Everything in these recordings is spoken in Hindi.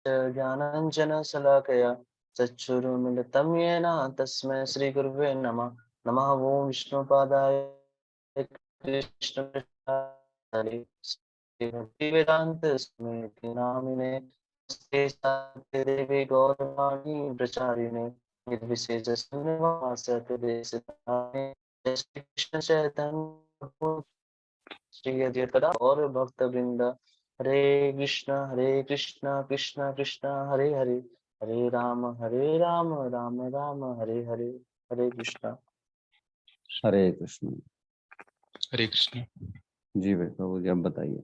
ज्ञानाञ्जनशलाकया चक्षुरुन्मिलितं येन तस्मै श्रीगुरुवे नमः। नमः ओं विष्णुपादाय कृष्णपृष्ठाय श्रीभक्तिवेदान्त स्वामी नामिने नमस्ते सारस्वती देवी गौरवाणी प्रचारिणे निर्विशेष शून्यवासते देशिकामणे जय श्री कृष्ण चैतन्य प्रभु श्री अद्वैत और भक्त वृंद हरे कृष्णा कृष्णा कृष्णा हरे हरे हरे राम राम राम हरे हरे। हरे कृष्णा। हरे कृष्ण। हरे कृष्ण। जी भाई प्रभु जी, अब बताइए।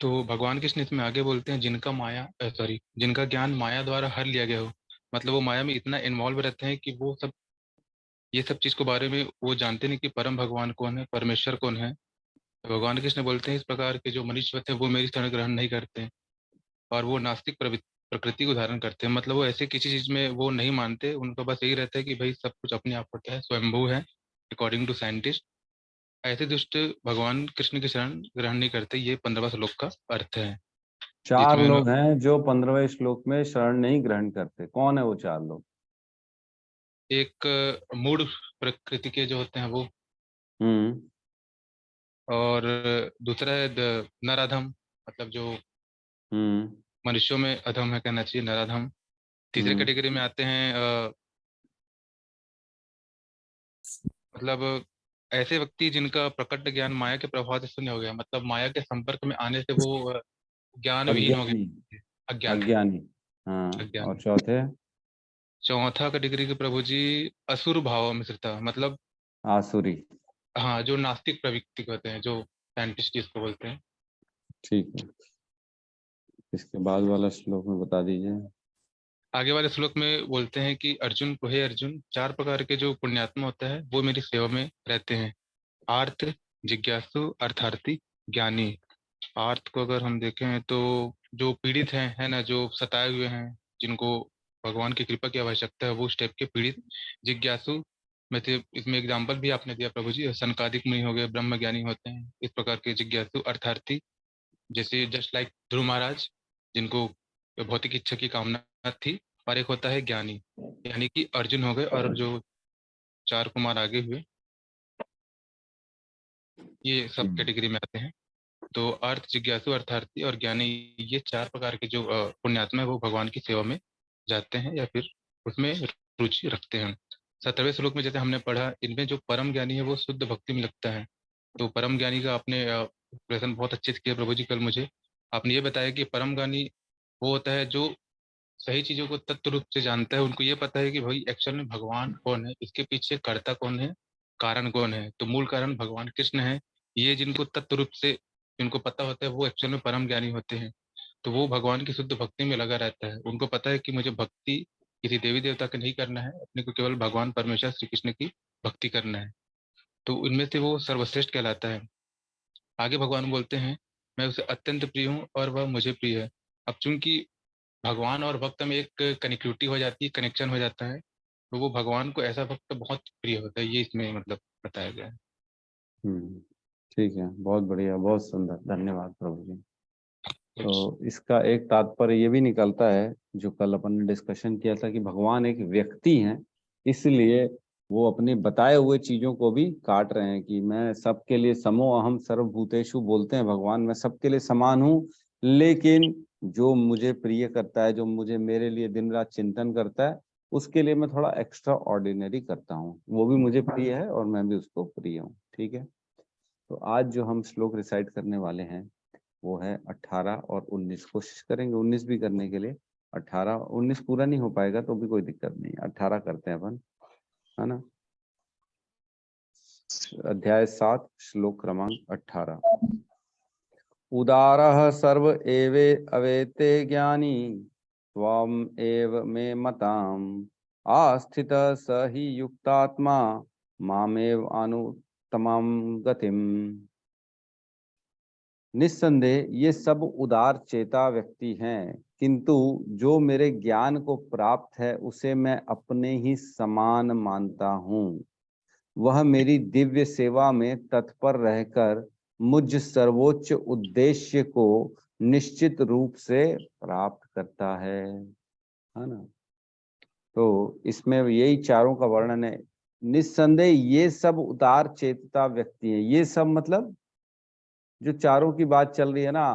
तो भगवान कृष्ण इसमें आगे बोलते हैं जिनका ज्ञान माया द्वारा हर लिया गया हो, मतलब वो माया में इतना इन्वॉल्व रहते हैं कि वो सब ये सब चीज के बारे में वो जानते नहीं कि परम भगवान कौन है, परमेश्वर कौन है। तो भगवान कृष्ण बोलते हैं इस प्रकार के जो मनुष्य होते हैं वो मेरी शरण ग्रहण नहीं करते हैं और वो नास्तिक प्रकृति को धारण करते हैं, मतलब वो ऐसे किसी चीज में वो नहीं मानते, उनका बस यही रहता है कि भाई सब कुछ अपने आप होता है, स्वयंभू है अकॉर्डिंग टू साइंटिस्ट। ऐसे दुष्ट भगवान कृष्ण की शरण ग्रहण नहीं करते। ये 15वां श्लोक का अर्थ है 4 जिसमें लोग हैं जो 15वें श्लोक में शरण नहीं ग्रहण करते। कौन है वो 4 लोग? एक मूढ़ प्रकृति के जो होते हैं वो, हम्म। और दूसरा है नराधम, मतलब जो हम्म। मनुष्यों में अधम है कहना चाहिए, नराधम। तीसरे हम्म। कैटेगरी में आते हैं मतलब ऐसे व्यक्ति जिनका प्रकट ज्ञान माया के प्रभाव से शून्य हो गया, मतलब माया के संपर्क में आने से वो ज्ञान विहीन हो अज्ञानी। गए, अज्ञानी। अज्ञानी। हाँ, और अज्ञानी। चौथे? चौथा कैटेगरी के प्रभु जी असुर भाव मिश्रिता, मतलब आसुरी। हाँ जो नास्तिक प्रवृत्ति को होते हैं, जो साइंटिस्ट जिसको बोलते हैं। ठीक है, इसके बाद वाला श्लोक में बता दीजिए। आगे वाले श्लोक में बोलते हैं कि अर्जुन को, हे अर्जुन, 4 प्रकार के जो पुण्यात्मा होता है वो मेरी सेवा में रहते हैं। आर्त, जिज्ञासु, अर्थार्थी, ज्ञानी। आर्त को अगर हम देखें तो जो पीड़ित हैं, है ना, जो सताए हुए हैं, जिनको भगवान की कृपा की आवश्यकता है, वो उस टाइप के पीड़ित। जिज्ञासु में थे, इसमें एग्जाम्पल भी आपने दिया प्रभु जी, सनकादिक मुनि हो गए, ब्रह्म ज्ञानी होते हैं इस प्रकार के जिज्ञासु। अर्थार्थी जैसे जस्ट लाइक ध्रुव महाराज, जिनको भौतिक इच्छा की कामना थी। और एक होता है ज्ञानी, यानी कि अर्जुन हो गए, और जो 4 कुमार आगे हुए ये सब हम्म। कैटेगरी में आते हैं। तो अर्थ, जिज्ञासु, अर्थार्थी और ज्ञानी, ये 4 प्रकार के जो पुण्यात्मा है वो भगवान की सेवा में जाते हैं या फिर उसमें रुचि रखते हैं। 17वें श्लोक में जैसे हमने पढ़ा, इनमें जो परम ज्ञानी है वो शुद्ध भक्ति में लगता है। तो परम ज्ञानी का आपने प्रश्न बहुत अच्छे से किया प्रभु जी। कल मुझे आपने ये बताया कि परम ज्ञानी वो होता है जो सही चीजों को तत्व रूप से जानता है। उनको ये पता है कि भाई एक्चुअल में भगवान कौन है, इसके पीछे कर्ता कौन है, कारण कौन है। तो मूल कारण भगवान कृष्ण है। ये जिनको तत्व रूप से जिनको पता होता है वो एक्चुअल में परम ज्ञानी होते हैं। तो वो भगवान की शुद्ध भक्ति में लगा रहता है। उनको पता है कि मुझे भक्ति किसी देवी देवता का नहीं करना है, अपने को केवल भगवान परमेश्वर श्री कृष्ण की भक्ति करना है। तो उनमें से वो सर्वश्रेष्ठ कहलाता है। आगे भगवान बोलते हैं, मैं उसे अत्यंत प्रिय हूँ और वह मुझे प्रिय है। अब चूंकि भगवान और भक्त में एक कनेक्टिविटी हो जाती है, कनेक्शन हो जाता है, तो वो भगवान को ऐसा भक्त बहुत प्रिय होता है, ये इसमें मतलब बताया गया है। हम्म। ठीक है, बहुत बढ़िया, बहुत सुंदर, धन्यवाद प्रभु जी। कुछ तो इसका एक तात्पर्य ये भी निकलता है, जो कल अपन ने डिस्कशन किया था, कि भगवान एक व्यक्ति हैं, इसलिए वो अपने बताए हुए चीजों को भी काट रहे हैं। कि मैं सबके लिए समो अहम सर्वभूतेषु बोलते हैं भगवान, मैं सबके लिए समान हूँ। लेकिन जो मुझे प्रिय करता है, जो मुझे मेरे लिए दिन रात चिंतन करता है, उसके लिए मैं थोड़ा एक्स्ट्रा ऑर्डिनरी करता हूँ। वो भी मुझे प्रिय है और मैं भी उसको प्रिय हूँ। ठीक है, तो आज जो हम श्लोक रिसाइट करने वाले हैं वो है 18 और 19। कोशिश करेंगे 19 भी करने के लिए। 18 19 पूरा नहीं हो पाएगा तो भी कोई दिक्कत नहीं, 18 करते हैं अपन, है ना। अध्याय 7 श्लोक क्रमांक 18। उदारः सर्व एवे अवेते ज्ञानी त्वम एव मे मताम आस्थितः स हि युक्तात्मा मामेव अनुत्तमां गतिम। निस्संदेह ये सब उदार चेता व्यक्ति हैं, किंतु जो मेरे ज्ञान को प्राप्त है उसे मैं अपने ही समान मानता हूँ। वह मेरी दिव्य सेवा में तत्पर रहकर मुझ सर्वोच्च उद्देश्य को निश्चित रूप से प्राप्त करता है ना। तो इसमें यही चारों का वर्णन है। निस्संदेह ये सब उदार चेतता व्यक्ति हैं। ये सब मतलब जो चारों की बात चल रही है ना,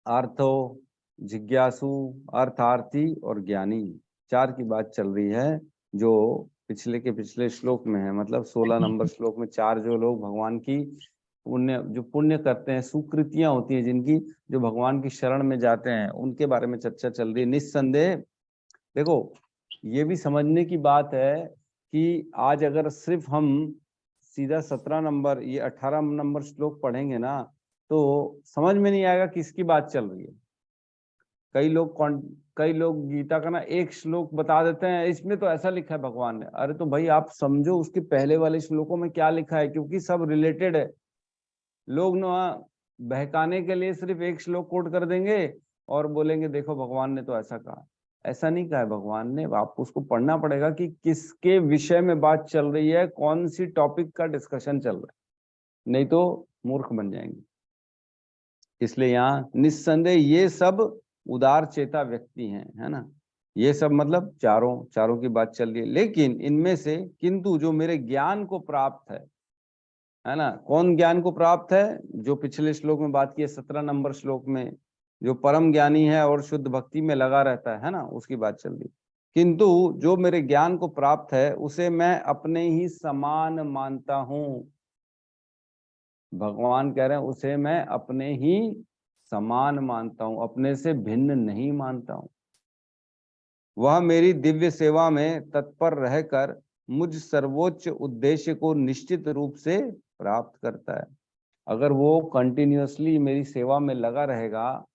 अर्थो, जिज्ञासु, अर्थार्थी और ज्ञानी, चार की बात चल रही है, जो पिछले श्लोक में है। मतलब 16 नंबर श्लोक में चार जो लोग भगवान की पुण्य करते हैं, सुकृतियां होती हैं जिनकी, जो भगवान की शरण में जाते हैं, उनके बारे में चर्चा चल रही है। निस्संदेह देखो, ये भी समझने की बात है कि आज अगर सिर्फ हम सीधा 17 नंबर ये 18 नंबर श्लोक पढ़ेंगे ना, तो समझ में नहीं आएगा किसकी बात चल रही है। कई लोग गीता का ना एक श्लोक बता देते हैं, इसमें तो ऐसा लिखा है भगवान ने। अरे तो भाई आप समझो उसके पहले वाले श्लोकों में क्या लिखा है, क्योंकि सब रिलेटेड है। लोग ना बहकाने के लिए सिर्फ एक श्लोक कोट कर देंगे और बोलेंगे देखो भगवान ने तो ऐसा कहा। ऐसा नहीं कहा है भगवान ने। आपको उसको पढ़ना पड़ेगा कि किसके विषय में बात चल रही है, कौन सी टॉपिक का डिस्कशन चल रहा है, नहीं तो मूर्ख बन जाएंगे। इसलिए यहाँ निस्संदेह ये सब उदार चेता व्यक्ति हैं, है ना। ये सब मतलब चारों की बात चल रही है। लेकिन इनमें से किंतु जो मेरे ज्ञान को प्राप्त है ना, कौन ज्ञान को प्राप्त है, जो पिछले श्लोक में बात की है 17 नंबर श्लोक में, जो परम ज्ञानी है और शुद्ध भक्ति में लगा रहता है ना, उसकी बात चल रही। किंतु जो मेरे ज्ञान को प्राप्त है उसे मैं अपने ही समान मानता हूं। भगवान कह रहे हैं उसे मैं अपने ही समान मानता हूं, अपने से भिन्न नहीं मानता हूं। वह मेरी दिव्य सेवा में तत्पर रहकर मुझ सर्वोच्च उद्देश्य को निश्चित रूप से प्राप्त करता है। अगर वो कंटिन्यूअसली मेरी सेवा में लगा रहेगा,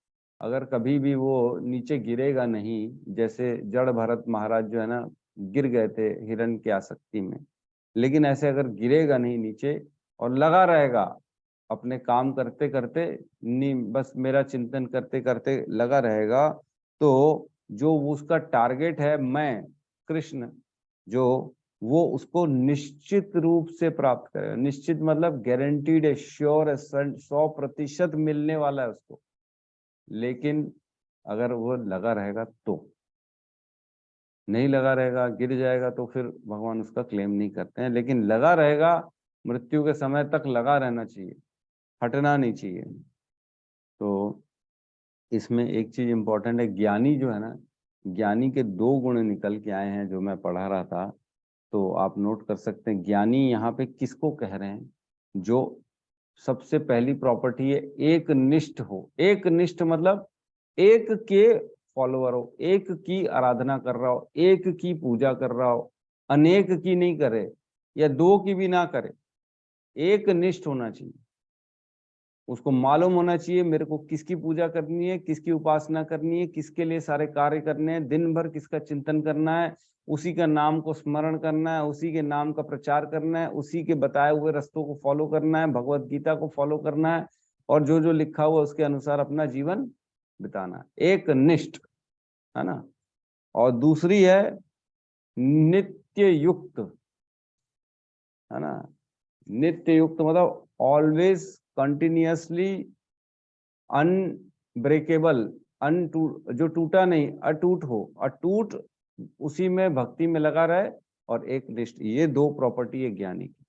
अगर कभी भी वो नीचे गिरेगा नहीं, जैसे जड़ भरत महाराज जो है ना गिर गए थे हिरण की आसक्ति में, लेकिन ऐसे अगर गिरेगा नहीं नीचे और लगा रहेगा अपने काम करते करते, बस मेरा चिंतन करते करते लगा रहेगा, तो जो उसका टारगेट है मैं कृष्ण, जो वो उसको निश्चित रूप से प्राप्त करेगा। निश्चित मतलब गारंटीड है, श्योर है, 100% मिलने वाला है उसको। लेकिन अगर वो लगा रहेगा तो, नहीं लगा रहेगा गिर जाएगा तो फिर भगवान उसका क्लेम नहीं करते हैं। लेकिन लगा रहेगा, मृत्यु के समय तक लगा रहना चाहिए, हटना नहीं चाहिए। तो इसमें एक चीज इंपॉर्टेंट है, ज्ञानी जो है ना, ज्ञानी के 2 गुण निकल के आए हैं जो मैं पढ़ा रहा था, तो आप नोट कर सकते हैं। ज्ञानी यहाँ पे किसको कह रहे हैं, जो सबसे पहली प्रॉपर्टी है एक निष्ठ हो। एक निष्ठ मतलब एक के फॉलोअर हो, एक की आराधना कर रहा हो, एक की पूजा कर रहा हो, अनेक की नहीं करे या 2 की भी ना करे, एक निष्ठ होना चाहिए। उसको मालूम होना चाहिए मेरे को किसकी पूजा करनी है, किसकी उपासना करनी है, किसके लिए सारे कार्य करने हैं, दिन भर किसका चिंतन करना है, उसी का नाम को स्मरण करना है, उसी के नाम का प्रचार करना है, उसी के बताए हुए रास्तों को फॉलो करना है, भगवत गीता को फॉलो करना है, और जो जो लिखा हुआ उसके अनुसार अपना जीवन बिताना है। एक निष्ठ, है ना। और दूसरी है नित्य युक्त, है ना। नित्य युक्त मतलब ऑलवेज कंटिन्यूअसली अनब्रेकेबल, जो टूटा नहीं, अटूट हो, अटूट उसी में भक्ति में लगा रहे, और एक निष्ठ। ये 2 प्रॉपर्टी है ज्ञानी की।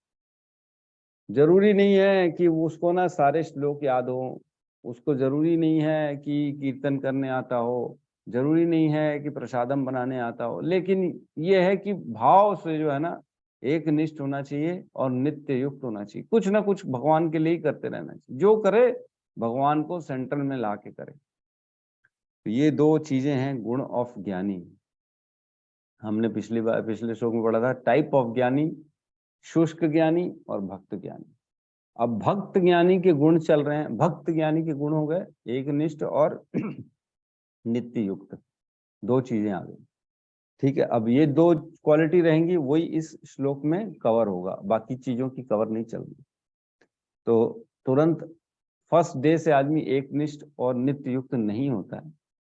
जरूरी नहीं है कि उसको ना सारे श्लोक याद हो, उसको जरूरी नहीं है कि कीर्तन करने आता हो, जरूरी नहीं है कि प्रसादम बनाने आता हो, लेकिन ये है कि भाव से जो है ना एक निष्ठ होना चाहिए और नित्य युक्त होना चाहिए। कुछ ना कुछ भगवान के लिए ही करते रहना चाहिए, जो करे भगवान को सेंटर में ला के करे। तो ये 2 चीजें हैं गुण ऑफ ज्ञानी। हमने पिछले श्लोक में पढ़ा था टाइप ऑफ ज्ञानी, शुष्क ज्ञानी और भक्त ज्ञानी। अब भक्त ज्ञानी के गुण चल रहे हैं। भक्त ज्ञानी के गुण हो गए एक निष्ठ और नित्य युक्त, 2 चीजें आ गई। ठीक है, अब ये 2 क्वालिटी रहेंगी, वही इस श्लोक में कवर होगा, बाकी चीजों की कवर नहीं चल रही। तो तुरंत फर्स्ट डे से आदमी एक निष्ठ और नित्य युक्त नहीं होता है।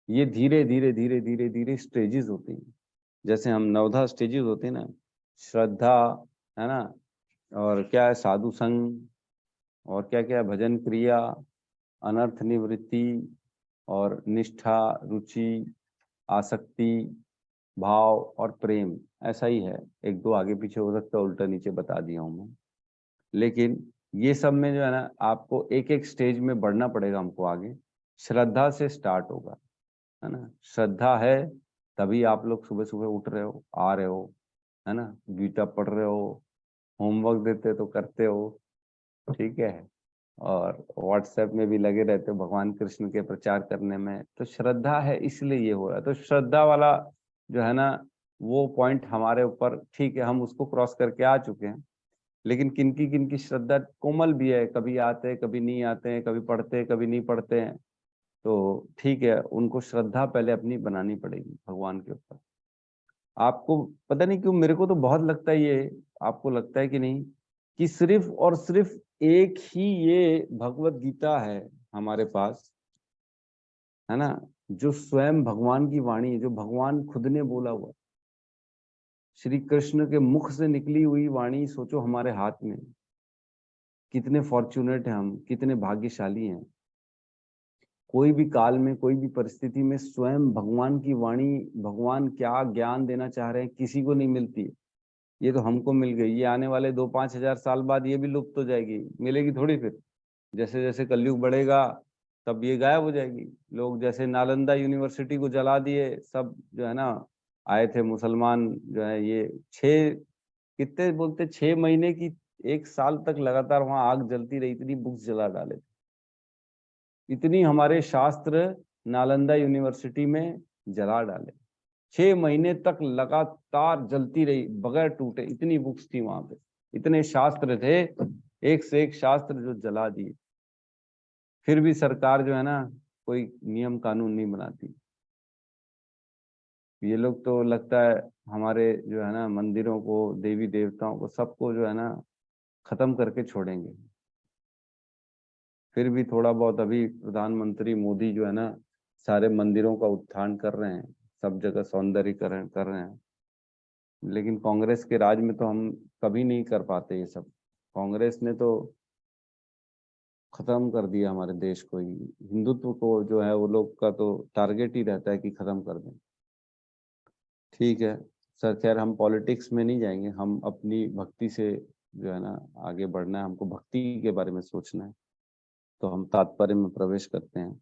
ये धीरे धीरे धीरे धीरे धीरे स्टेजेस होती हैं। जैसे हम 9 स्टेजेस होते हैं ना, श्रद्धा, है ना, और क्या है साधु संग, और क्या क्या भजन क्रिया, अनर्थ निवृत्ति और निष्ठा, रुचि, आसक्ति, भाव और प्रेम, ऐसा ही है। एक दो आगे पीछे हो सकता है, उल्टा नीचे बता दिया हूं मैं। लेकिन ये सब में जो है ना, आपको एक एक स्टेज में बढ़ना पड़ेगा हमको आगे। श्रद्धा से स्टार्ट होगा, है ना। श्रद्धा है तभी आप लोग सुबह सुबह उठ रहे हो, आ रहे हो, है ना, गीता पढ़ रहे हो, होमवर्क देते तो करते हो, ठीक है, और व्हाट्सएप में भी लगे रहते हो भगवान कृष्ण के प्रचार करने में। तो श्रद्धा है इसलिए ये हो रहा है। तो श्रद्धा वाला जो है ना, वो पॉइंट हमारे ऊपर, ठीक है, हम उसको क्रॉस करके आ चुके हैं। लेकिन किनकी श्रद्धा कोमल भी है, कभी आते हैं कभी नहीं आते हैं, कभी पढ़ते हैं कभी नहीं पढ़ते हैं, तो ठीक है, उनको श्रद्धा पहले अपनी बनानी पड़ेगी भगवान के ऊपर। आपको पता नहीं क्यों मेरे को तो बहुत लगता है, ये आपको लगता है कि नहीं, कि सिर्फ और सिर्फ एक ही ये भगवत गीता है हमारे पास, है ना, जो स्वयं भगवान की वाणी है, जो भगवान खुद ने बोला हुआ, श्री कृष्ण के मुख से निकली हुई वाणी। सोचो हमारे हाथ में, कितने फॉर्चुनेट हैं हम, कितने भाग्यशाली हैं। कोई भी काल में, कोई भी परिस्थिति में स्वयं भगवान की वाणी, भगवान क्या ज्ञान देना चाह रहे हैं, किसी को नहीं मिलती है। ये तो हमको मिल गई। ये आने वाले 2-5 हजार साल बाद ये भी लुप्त हो जाएगी, मिलेगी थोड़ी फिर। जैसे जैसे कलयुग बढ़ेगा तब ये गायब हो जाएगी। लोग जैसे नालंदा यूनिवर्सिटी को जला दिए, सब जो है ना आए थे मुसलमान जो है, ये 6 महीने की, 1 साल तक लगातार वहां आग जलती रही, इतनी बुक्स जला डाले थे। इतनी हमारे शास्त्र नालंदा यूनिवर्सिटी में जला डाले, 6 महीने तक लगातार जलती रही बगैर टूटे, इतनी बुक्स थी वहां पे, इतने शास्त्र थे, एक से एक शास्त्र जो जला दिए। फिर भी सरकार जो है ना कोई नियम कानून नहीं बनाती। ये लोग तो लगता है हमारे जो है ना मंदिरों को, देवी देवताओं को, सबको जो है ना खत्म करके छोड़ेंगे। फिर भी थोड़ा बहुत अभी प्रधानमंत्री मोदी जो है ना सारे मंदिरों का उत्थान कर रहे हैं, सब जगह सौंदर्यीकरण कर रहे हैं। लेकिन कांग्रेस के राज में तो हम कभी नहीं कर पाते ये सब। कांग्रेस ने तो खत्म कर दिया हमारे देश को ही। हिंदुत्व को जो है वो लोग का तो टारगेट ही रहता है कि खत्म कर दें। ठीक है सर, खैर हम पॉलिटिक्स में नहीं जाएंगे, हम अपनी भक्ति से जो है ना आगे बढ़ना है, हमको भक्ति के बारे में सोचना है। तो हम तात्पर्य में प्रवेश करते हैं।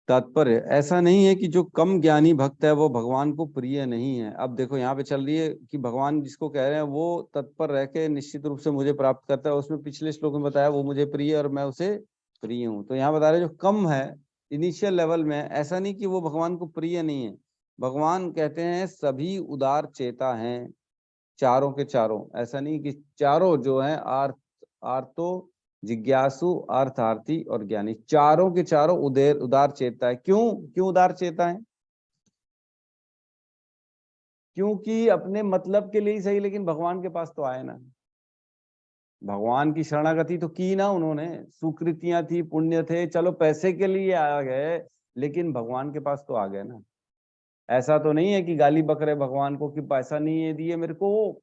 तात्पर्य, ऐसा नहीं है कि जो कम ज्ञानी भक्त है वो भगवान को प्रिय नहीं है। अब देखो यहाँ पे चल रही है कि भगवान जिसको कह रहे हैं वो तत्पर रह के निश्चित रूप से मुझे प्राप्त करता है। उसमें पिछले श्लोक में बताया वो मुझे प्रिय और मैं उसे प्रिय हूँ। तो यहाँ बता रहे जो कम है इनिशियल लेवल में, ऐसा नहीं कि वो भगवान को प्रिय नहीं है। भगवान कहते हैं सभी उदार चेता हैं, चारों के चारों। ऐसा नहीं कि चारों जो है आर्तो, जिज्ञासु, अर्थार्थी और ज्ञानी, चारों के चारों उदार चेता है। क्यों उदार चेता है? क्योंकि अपने मतलब के लिए ही सही, लेकिन भगवान के पास तो आए ना। भगवान की शरणागति तो की ना उन्होंने, सुकृतियां थी, पुण्य थे, चलो पैसे के लिए आ गए, लेकिन भगवान के पास तो आ गए ना। ऐसा तो नहीं है कि गाली बक रहे भगवान को कि पैसा नहीं है दिए मेरे को,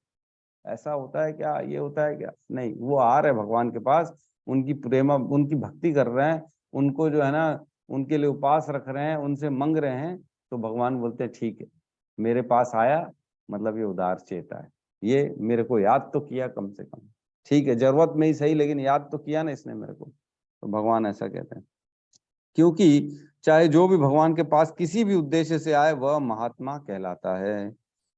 ऐसा होता है क्या, ये होता है क्या? नहीं, वो आ रहे भगवान के पास, उनकी प्रेम, उनकी भक्ति कर रहे हैं, उनको जो है ना उनके लिए उपास रख रहे हैं, उनसे मांग रहे हैं। तो भगवान बोलते हैं ठीक है, मेरे पास आया मतलब ये उदार चेता है, ये मेरे को याद तो किया कम से कम। ठीक है, जरूरत में ही सही, लेकिन याद तो किया ना इसने मेरे को। तो भगवान ऐसा कहते हैं। क्योंकि चाहे जो भी भगवान के पास किसी भी उद्देश्य से आए वह महात्मा कहलाता है।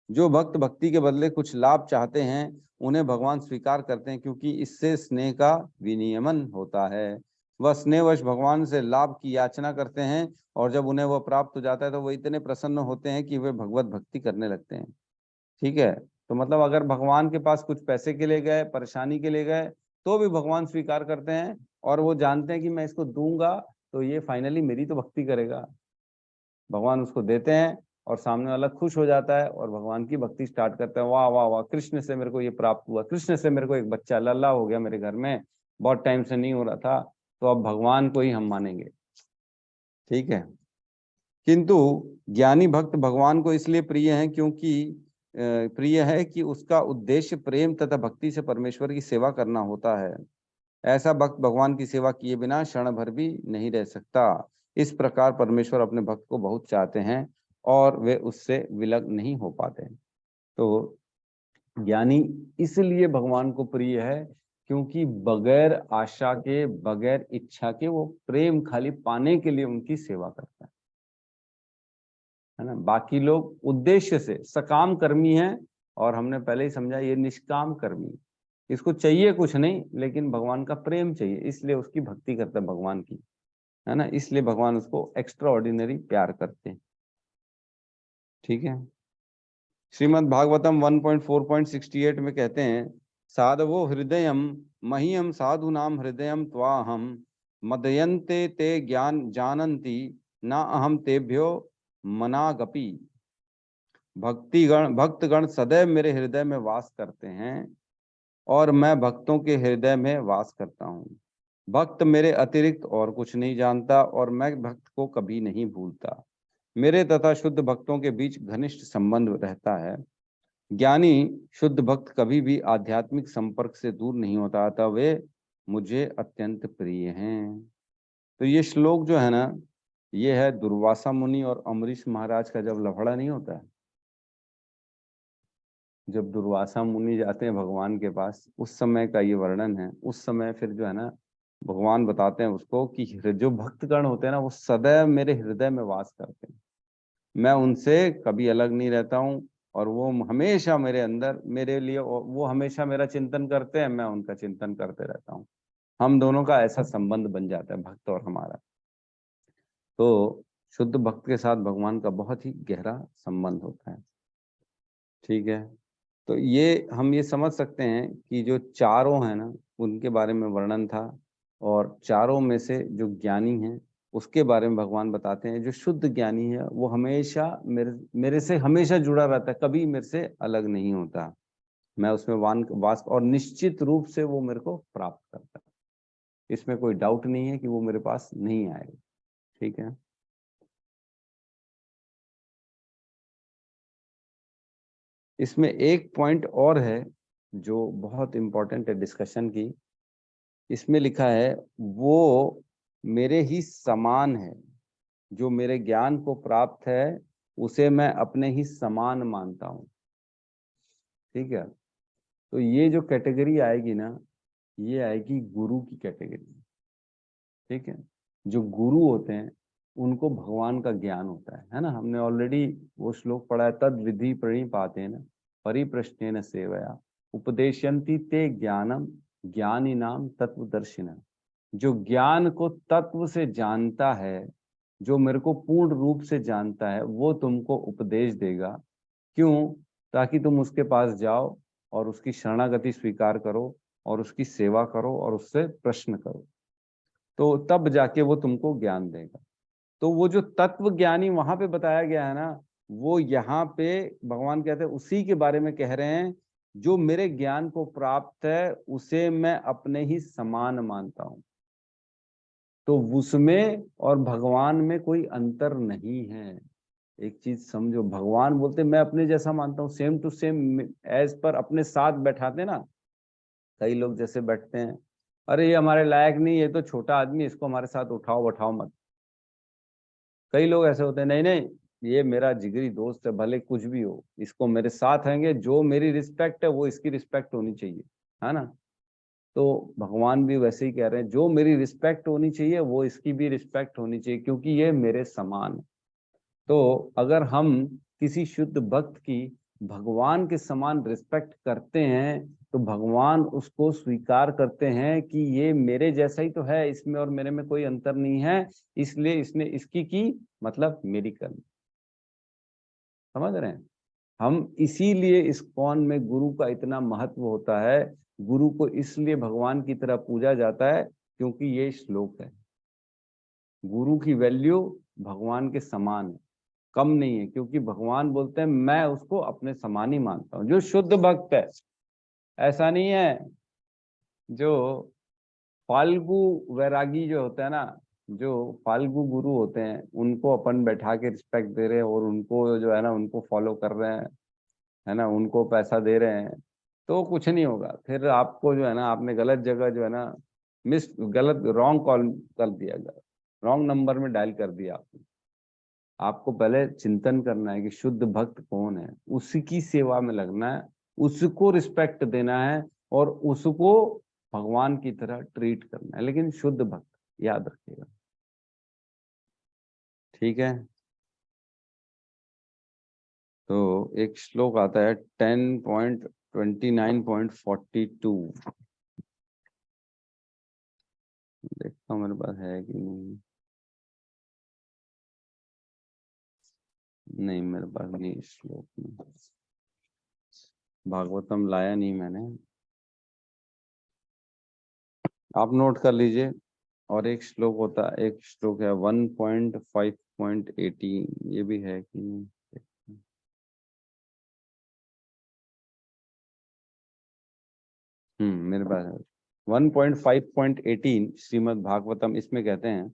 जो भक्त भक्ति के बदले कुछ लाभ चाहते हैं उन्हें भगवान स्वीकार करते हैं, क्योंकि इससे स्नेह का विनियमन होता है। वह स्नेहवश भगवान से लाभ की याचना करते हैं, और जब उन्हें वह प्राप्त हो जाता है तो वह इतने प्रसन्न होते हैं कि वे भगवत भक्ति करने लगते हैं। ठीक है, तो मतलब अगर भगवान के पास कुछ पैसे के लिए गए, परेशानी के लिए गए, तो भी भगवान स्वीकार करते हैं, और वो जानते हैं कि मैं इसको दूंगा तो ये फाइनली मेरी तो भक्ति करेगा। भगवान उसको देते हैं और सामने वाला खुश हो जाता है और भगवान की भक्ति स्टार्ट करता है। वाह वाह वाह, कृष्ण से मेरे को ये प्राप्त हुआ, कृष्ण से मेरे को एक बच्चा लल्ला हो गया मेरे घर में, बहुत टाइम से नहीं हो रहा था, तो अब भगवान को ही हम मानेंगे। ठीक है, किंतु ज्ञानी भक्त भगवान को इसलिए प्रिय है क्योंकि प्रिय है कि उसका उद्देश्य प्रेम तथा भक्ति से परमेश्वर की सेवा करना होता है। ऐसा भक्त भगवान की सेवा किए बिना क्षण भर भी नहीं रह सकता। इस प्रकार परमेश्वर अपने भक्त को बहुत चाहते हैं और वे उससे विलग नहीं हो पाते। तो ज्ञानी इसलिए भगवान को प्रिय है क्योंकि बगैर आशा के, बगैर इच्छा के वो प्रेम खाली पाने के लिए उनकी सेवा करता है ना। बाकी लोग उद्देश्य से सकाम कर्मी हैं, और हमने पहले ही समझा ये निष्काम कर्मी, इसको चाहिए कुछ नहीं लेकिन भगवान का प्रेम चाहिए, इसलिए उसकी भक्ति करता है भगवान की, है ना। इसलिए भगवान उसको एक्स्ट्रा ऑर्डिनरी प्यार करते हैं। ठीक है। श्रीमद् भागवतम 1.4.68 में कहते हैं, साधवो हृदयम मह्यम साधुनाम हृदयम त्वाहम मदयन्ते ते ज्ञान जानन्ति न अहम तेभ्यो मनागपि। भक्तगण सदैव मेरे हृदय में वास करते हैं और मैं भक्तों के हृदय में वास करता हूँ। भक्त मेरे अतिरिक्त और कुछ नहीं जानता और मैं भक्त को कभी नहीं भूलता। मेरे तथा शुद्ध भक्तों के बीच घनिष्ठ संबंध रहता है। ज्ञानी शुद्ध भक्त कभी भी आध्यात्मिक संपर्क से दूर नहीं होता, अतः वे मुझे अत्यंत प्रिय हैं। तो ये श्लोक जो है ना, ये है दुर्वासा मुनि और अम्बरीश महाराज का जब लफड़ा नहीं होता है, जब दुर्वासा मुनि जाते हैं भगवान के पास, उस समय का ये वर्णन है। उस समय फिर जो है ना, भगवान बताते हैं उसको कि जो भक्तगण होते हैं ना, वो सदैव मेरे हृदय में वास करते हैं, मैं उनसे कभी अलग नहीं रहता हूँ और वो हमेशा मेरे अंदर, मेरे लिए वो हमेशा मेरा चिंतन करते हैं, मैं उनका चिंतन करते रहता हूँ। हम दोनों का ऐसा संबंध बन जाता है, भक्त और हमारा। तो शुद्ध भक्त के साथ भगवान का बहुत ही गहरा संबंध होता है। ठीक है। तो ये हम ये समझ सकते हैं कि जो चारों हैं ना, उनके बारे में वर्णन था, और चारों में से जो ज्ञानी हैं उसके बारे में भगवान बताते हैं। जो शुद्ध ज्ञानी है वो हमेशा मेरे से हमेशा जुड़ा रहता है, कभी मेरे से अलग नहीं होता, मैं उसमें वास, और निश्चित रूप से वो मेरे को प्राप्त करता है। इसमें कोई डाउट नहीं है कि वो मेरे पास नहीं आएगा। ठीक है। इसमें एक पॉइंट और है जो बहुत इंपॉर्टेंट है डिस्कशन की। इसमें लिखा है, वो मेरे ही समान है, जो मेरे ज्ञान को प्राप्त है उसे मैं अपने ही समान मानता हूँ। ठीक है। तो ये जो कैटेगरी आएगी ना, ये आएगी गुरु की कैटेगरी। ठीक है। जो गुरु होते हैं उनको भगवान का ज्ञान होता है ना। हमने ऑलरेडी वो श्लोक पढ़ा है, तद विधि प्रणिपातेन परिप्रश्नेन सेवया उपदेशयन्ति ते ज्ञानम ज्ञानिनाम तत्वदर्शिनः। जो ज्ञान को तत्व से जानता है, जो मेरे को पूर्ण रूप से जानता है, वो तुमको उपदेश देगा। क्यों? ताकि तुम उसके पास जाओ और उसकी शरणागति स्वीकार करो और उसकी सेवा करो और उससे प्रश्न करो, तो तब जाके वो तुमको ज्ञान देगा। तो वो जो तत्व ज्ञानी वहां पे बताया गया है ना, वो यहाँ पे भगवान कहते हैं उसी के बारे में कह रहे हैं। जो मेरे ज्ञान को प्राप्त है उसे मैं अपने ही समान मानता हूं। तो उसमें और भगवान में कोई अंतर नहीं है। एक चीज समझो, भगवान बोलते मैं अपने जैसा मानता हूँ, same to same, as per अपने साथ बैठाते ना। कई लोग जैसे बैठते हैं, अरे ये हमारे लायक नहीं, ये तो छोटा आदमी, इसको हमारे साथ उठाओ बैठाओ मत। कई लोग ऐसे होते हैं, नहीं नहीं ये मेरा जिगरी दोस्त है, भले कुछ भी हो, इसको मेरे साथ रहेंगे, जो मेरी रिस्पेक्ट है वो इसकी रिस्पेक्ट होनी चाहिए, है ना। तो भगवान भी वैसे ही कह रहे हैं, जो मेरी रिस्पेक्ट होनी चाहिए वो इसकी भी रिस्पेक्ट होनी चाहिए, क्योंकि ये मेरे समान है। तो अगर हम किसी शुद्ध भक्त की भगवान के समान रिस्पेक्ट करते हैं, तो भगवान उसको स्वीकार करते हैं कि ये मेरे जैसा ही तो है, इसमें और मेरे में कोई अंतर नहीं है, इसलिए इसने इसकी की, मतलब मेरी करनी। समझ रहे हैं? हम इसीलिए इस कौन में गुरु का इतना महत्व होता है। गुरु को इसलिए भगवान की तरह पूजा जाता है क्योंकि ये श्लोक है। गुरु की वैल्यू भगवान के समान है, कम नहीं है, क्योंकि भगवान बोलते हैं मैं उसको अपने समान ही मानता हूं। जो शुद्ध भक्त है, ऐसा नहीं है जो फाल्गु वैरागी जो होता है ना, जो फाल्गु गुरु होते हैं, उनको अपन बैठा के रिस्पेक्ट दे रहे हैं और उनको जो है ना उनको फॉलो कर रहे हैं, है ना, उनको पैसा दे रहे हैं, तो कुछ नहीं होगा। फिर आपको जो है ना, आपने गलत जगह जो है ना गलत रॉन्ग कॉल कर दिया, रॉन्ग नंबर में डायल कर दिया आपने। आपको पहले चिंतन करना है कि शुद्ध भक्त कौन है, उसकी सेवा में लगना है, उसको रिस्पेक्ट देना है और उसको भगवान की तरह ट्रीट करना है, लेकिन शुद्ध भक्त, याद रखिएगा। ठीक है, तो एक श्लोक आता है 10.29.42, देखता हूँ मेरे पास है कि नहीं। नहीं, मेरे पास नहीं इस श्लोक में, भागवतम लाया नहीं मैंने, आप नोट कर लीजिए। और एक श्लोक होता है, एक श्लोक है 1.5.18, ये भी है कि नहीं? मेरे पास है 1.5.18 श्रीमद् भागवतम। इसमें कहते हैं,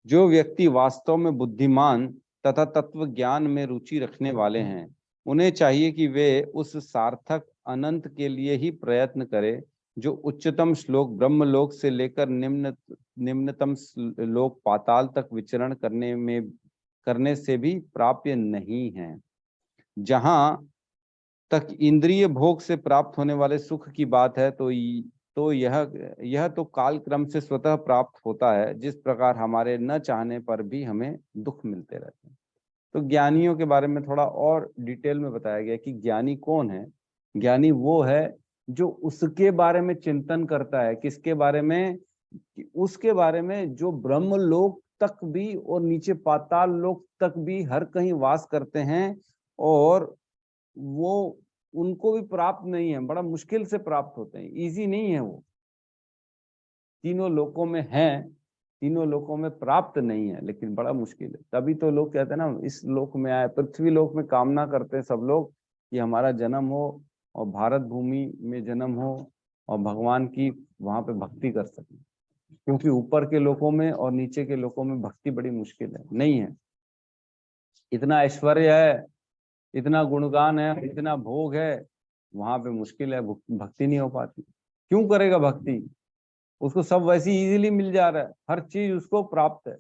जो व्यक्ति वास्तव में बुद्धिमान तथा तत्व ज्ञान में रुचि रखने वाले हैं, उन्हें चाहिए कि वे उस सार्थक अनंत के लिए ही प्रयत्न करें जो उच्चतम श्लोक ब्रह्मलोक से लेकर निम्नतम लोक पाताल तक विचरण करने से भी प्राप्य नहीं है। जहां तक इंद्रिय भोग से प्राप्त होने वाले सुख की बात है, तो यह तो काल क्रम से स्वतः प्राप्त होता है, जिस प्रकार हमारे न चाहने पर भी हमें दुख मिलते रहते हैं। तो ज्ञानियों के बारे में थोड़ा और डिटेल में बताया गया कि ज्ञानी कौन है। ज्ञानी वो है जो उसके बारे में चिंतन करता है, किसके बारे में? उसके बारे में जो ब्रह्म लोक तक भी और नीचे पाताल लोक तक भी हर कहीं वास करते हैं, और वो उनको भी प्राप्त नहीं है, बड़ा मुश्किल से प्राप्त होते हैं, इजी नहीं है। वो तीनों लोकों में है, तीनों लोकों में प्राप्त नहीं है, लेकिन बड़ा मुश्किल है। तभी तो लोग कहते हैं ना, इस लोक में आए, पृथ्वी लोक में कामना करते हैं सब लोग कि हमारा जन्म हो और भारत भूमि में जन्म हो और भगवान की वहां पे भक्ति कर सके, क्योंकि ऊपर के लोकों में और नीचे के लोकों में भक्ति बड़ी मुश्किल है, नहीं है। इतना ऐश्वर्य है, इतना गुणगान है, इतना भोग है, वहां पे मुश्किल है, भक्ति नहीं हो पाती। क्यों करेगा भक्ति? उसको सब वैसे इजीली मिल जा रहा है, हर चीज उसको प्राप्त है।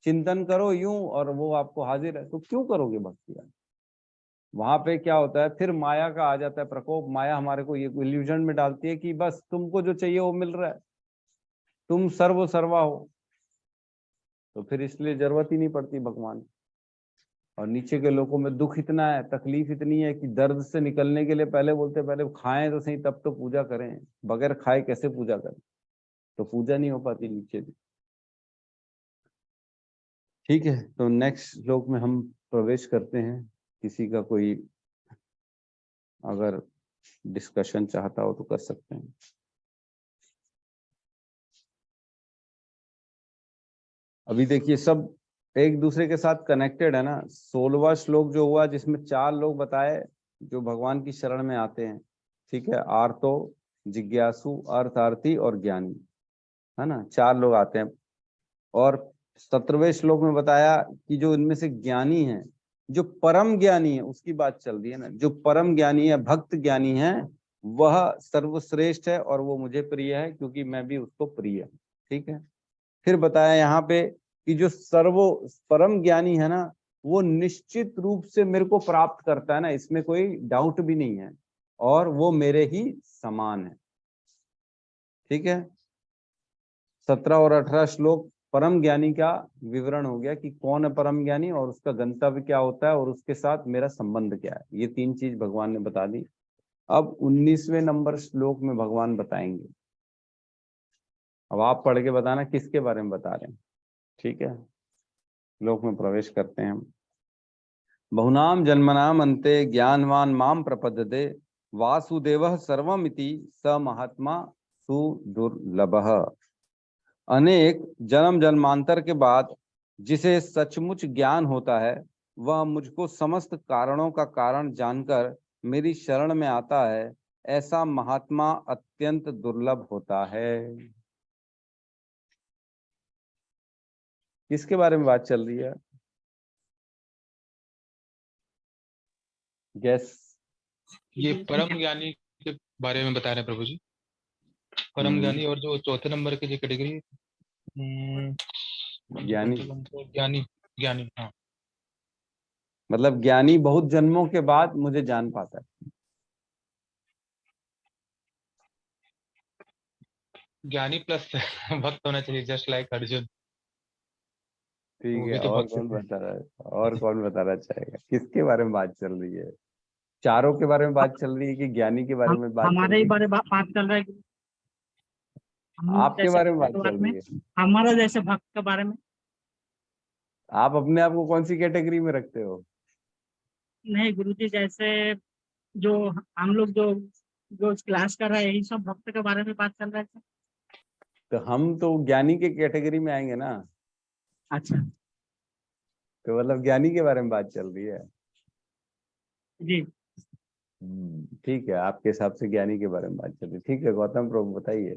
चिंतन करो यूं और वो आपको हाजिर है, तो क्यों करोगे भक्ति? वहां पे क्या होता है, फिर माया का आ जाता है प्रकोप। माया हमारे को ये इल्यूजन में डालती है कि बस तुमको जो चाहिए वो मिल रहा है, तुम सर्व सर्वा हो, तो फिर इसलिए जरूरत ही नहीं पड़ती भगवान। और नीचे के लोगों में दुख इतना है, तकलीफ इतनी है कि दर्द से निकलने के लिए पहले बोलते पहले खाएं तो सही, तब तो पूजा करें, बगैर खाए कैसे पूजा करें? तो पूजा नहीं हो पाती नीचे भी। ठीक है, तो नेक्स्ट श्लोक में हम प्रवेश करते हैं। किसी का कोई अगर डिस्कशन चाहता हो तो कर सकते हैं। अभी देखिए, सब एक दूसरे के साथ कनेक्टेड है ना। 16वां श्लोक जो हुआ, जिसमें 4 लोग बताए जो भगवान की शरण में आते हैं, ठीक है, आर्तो, जिज्ञासु, अर्थार्थी और ज्ञानी, है ना, 4 लोग आते हैं। और 17वें श्लोक में बताया कि जो इनमें से ज्ञानी है, जो परम ज्ञानी है, उसकी बात चल रही है ना, जो परम ज्ञानी है, भक्त ज्ञानी है, वह सर्वश्रेष्ठ है और वो मुझे प्रिय है, क्योंकि मैं भी उसको प्रिय हूं। ठीक है, फिर बताया यहाँ पे कि जो परम ज्ञानी है ना, वो निश्चित रूप से मेरे को प्राप्त करता है ना, इसमें कोई डाउट भी नहीं है, और वो मेरे ही समान है। ठीक है, 17 और 18 श्लोक परम ज्ञानी का विवरण हो गया कि कौन है परम ज्ञानी और उसका गंतव्य क्या होता है और उसके साथ मेरा संबंध क्या है। ये 3 चीज भगवान ने बता दी। अब 19वें नंबर श्लोक में भगवान बताएंगे। अब आप पढ़ के बताना किसके बारे में बता रहे हैं। ठीक है, श्लोक में प्रवेश करते हैं हम। बहुनाम जन्मनाम अन्ते ज्ञानवान माम प्रपद्यते वासुदेवः सर्वमिति स महात्मा सुदुर्लभः। अनेक जन्म जन्मांतर के बाद जिसे सचमुच ज्ञान होता है, वह मुझको समस्त कारणों का कारण जानकर मेरी शरण में आता है। ऐसा महात्मा अत्यंत दुर्लभ होता है। किसके बारे में बात चल रही है? गैस। ये परम ज्ञानी के बारे में बता रहे हैं प्रभु जी। परम ज्ञानी, और जो चौथे नंबर की जो कैटेगरी, ज्ञानी ज्ञानी, ज्ञानी, हाँ। मतलब ज्ञानी बहुत जन्मों के बाद मुझे जान पाता है। ज्ञानी प्लस भक्त होना चाहिए, जस्ट लाइक अर्जुन। ठीक वो है, भी तो और भक्त कौन थे। बता रहा है? और कौन बताना चाहेगा? किसके बारे में बात चल रही है? चारों के बारे में बात चल रही है कि ज्ञानी के बारे हम में बात चल हमारे ही रही है? बारे बात चल रहा है कि हम आपके जैसे बारे में भक्त बात के चल बारे में, रही है। हमारा जैसे भक्त के बारे में। आप अपने आप को कौन सी कैटेगरी में रखते हो? नहीं गुरुजी, जैसे जो हम लोग जो जो क्लास कर रहे हैं यही सब भक्त के बारे में बात चल रहा है। तो हम तो ज्ञानी के कैटेगरी में आएंगे ना। अच्छा तो मतलब ज्ञानी के बारे में बात चल रही है। जी। ठीक है, आपके हिसाब से ज्ञानी के बारे में बात चल रही है। ठीक है गौतम प्रभु बताइए।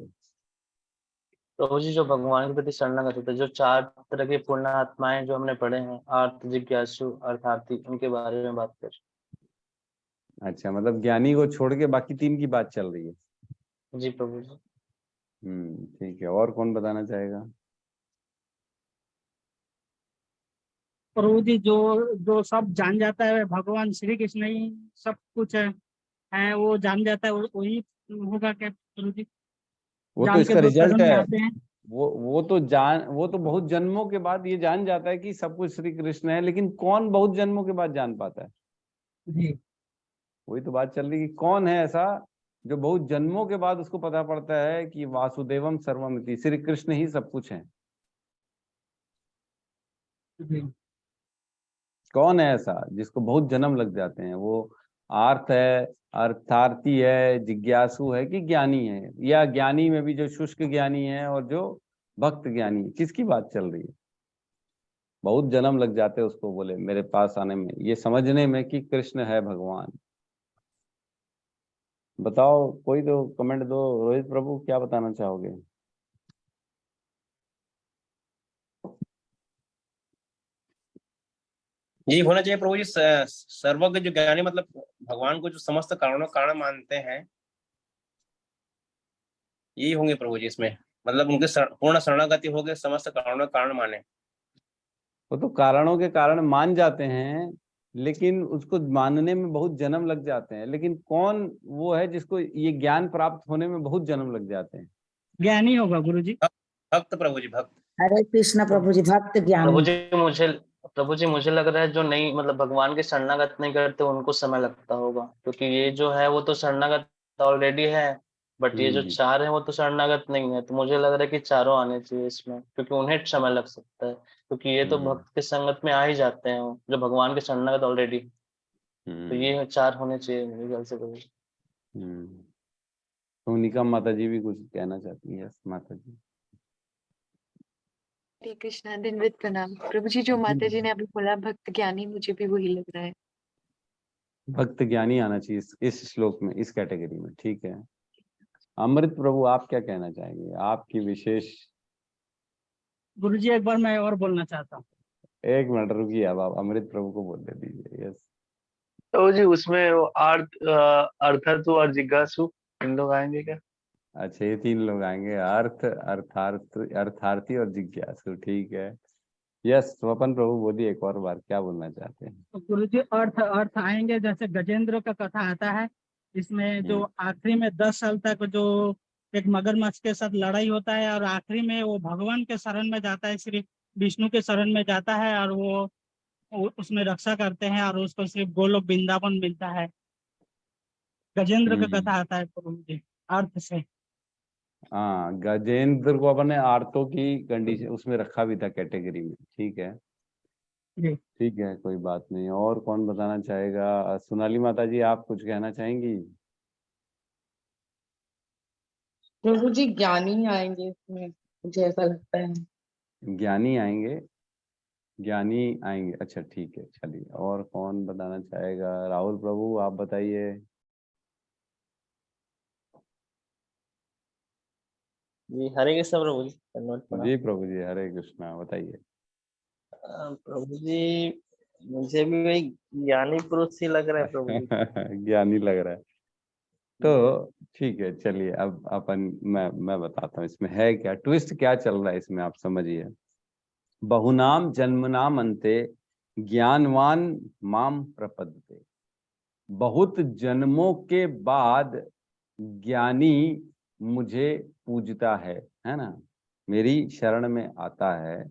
प्रभु जी, जो भगवान के प्रति शरणागत होते हैं, जो 4 तरह के पूर्ण आत्माएं जो हमने पढ़े हैं, आर्त, जिज्ञासु, अर्थार्थी, उनके बारे में बात कर। अच्छा, मतलब ज्ञानी को छोड़ के बाकी 3 की बात चल रही है। जी प्रभु जी। ठीक है, और कौन बताना चाहेगा? प्रभु जी, जो जो सब जान जाता है भगवान श्री कृष्ण ही सब कुछ है वो जान जाता है, वही होगा क्या प्रभु जी? वो तो जान के इसका जो रिजल्ट शरण में है। आते हैं। वो तो बहुत जन्मों के बाद ये जान जाता है कि सब कुछ श्री कृष्ण है, लेकिन कौन बहुत जन्मों के बाद जान पाता है? जी वही तो बात चल रही है कि कौन है ऐसा जो बहुत जन्मों के बाद उसको पता पड़ता है कि वासुदेवम सर्वमिति, श्री कृष्ण ही सब कुछ है। जी कौन है ऐसा जिसको बहुत जन्म लग जाते हैं? वो आर्थ है, अर्थार्थी है, जिज्ञासु है कि ज्ञानी है? या ज्ञानी में भी जो शुष्क ज्ञानी है और जो भक्त ज्ञानी है, किसकी बात चल रही है? बहुत जन्म लग जाते हैं उसको बोले मेरे पास आने में, ये समझने में कि कृष्ण है भगवान। बताओ, कोई तो कमेंट दो। रोहित प्रभु क्या बताना चाहोगे? यही होना चाहिए प्रभु जी। सर्वज्ञ जो ज्ञानी मतलब भगवान को जो समस्त कारणों का कारण मानते हैं, यही होंगे प्रभु जी इसमें। मतलब उनके पूर्ण शरणागति हो गए, समस्त कारणों का कारण माने। वो तो कारणों के कारण मान जाते हैं, लेकिन उसको मानने में बहुत जन्म लग जाते हैं। लेकिन कौन वो है जिसको ये ज्ञान प्राप्त होने में बहुत जन्म लग जाते हैं? ज्ञानी होगा गुरु जी। भक्त प्रभु जी, भक्त। हरे कृष्ण प्रभु जी, भक्त ज्ञानी। प्रभु जी मुझे लग रहा है जो नहीं मतलब भगवान के शरणागत नहीं करते उनको समय लगता होगा, क्योंकि ये जो है वो तो शरणागत ऑलरेडी है, बट ये जो हम्म 4 है वो तो शरणागत नहीं है। तो मुझे लग रहा है कि चारों आने चाहिए इसमें, क्योंकि उन्हें समय लग सकता है, क्योंकि ये तो हम्म भक्त के संगत में आ ही जाते हैं जो भगवान के शरणागत ऑलरेडी। तो हम्म ये 4 होने चाहिए मेरे ख्याल से प्रभु जी। हम्म। तो निका माता जी भी कुछ कहना चाहती है? माता जी। हरे कृष्णा, दंडवत प्रणाम प्रभु जी। जो माता जी ने अभी बोला भक्त ज्ञानी, मुझे भी वही लग रहा है। भक्त ज्ञानी आना चाहिए इस श्लोक में, इस कैटेगरी में। ठीक है, अमृत प्रभु आप क्या कहना चाहेंगे? आपकी विशेष। गुरु जी एक बार मैं और बोलना चाहता हूँ। 1 मिनट रुकिए, अब आप अमृत प्रभु को बोलने दीजिए। यस। तो जी उसमें वो अर्थातु और जिज्ञासु इन लोग आएंगे क्या? अच्छा, ये 3 लोग आएंगे, अर्थ, अर्थार्थी और जिज्ञासु। ठीक है। यस, स्वपन प्रभु बोलिए एक और बार, क्या बोलना चाहते हैं? तो गुरु जी अर्थ अर्थ आएंगे, जैसे गजेंद्र का कथा आता है इसमें, जो आखिरी में 10 साल तक जो एक मगरमच्छ के साथ लड़ाई होता है और आखिरी में वो भगवान के शरण में जाता है, श्री विष्णु के शरण में जाता है और वो उसमें रक्षा करते हैं और उसको सिर्फ गोलोक वृंदावन मिलता है। गजेंद्र का कथा आता है प्रभु जी अर्थ से। हाँ, गजेंद्र को अपने आर्तों की कंडीशन उसमें रखा भी था कैटेगरी में। ठीक है, जी ठीक है, कोई बात नहीं। और कौन बताना चाहेगा? सोनाली माता जी आप कुछ कहना चाहेंगी? प्रभु जी ज्ञानी आएंगे इसमें, मुझे ऐसा लगता है। ज्ञानी आएंगे, ज्ञानी आएंगे। अच्छा ठीक है, चलिए। और कौन बताना चाहेगा? राहुल प्रभु आप बताइए। जी हरे कृष्ण प्रभु जी, धन्यवाद प्रणाम। जी प्रभु जी, हरे कृष्णा, बताइए। प्रभु जी मुझे भी वही ज्ञानी पुरुष ही लग रहा है प्रभु जी। ज्ञानी लग रहा है। तो ठीक है, चलिए अब अपन मैं बताता हूँ इसमें है क्या, ट्विस्ट क्या चल रहा है इसमें, आप समझिए। बहुनाम जन्मनाम अन्ते ज्ञानवान माम प्रपद्यते। बहुत जन्मों के बाद ज्ञानी मुझे पूजता है ना, मेरी शरण में आता है,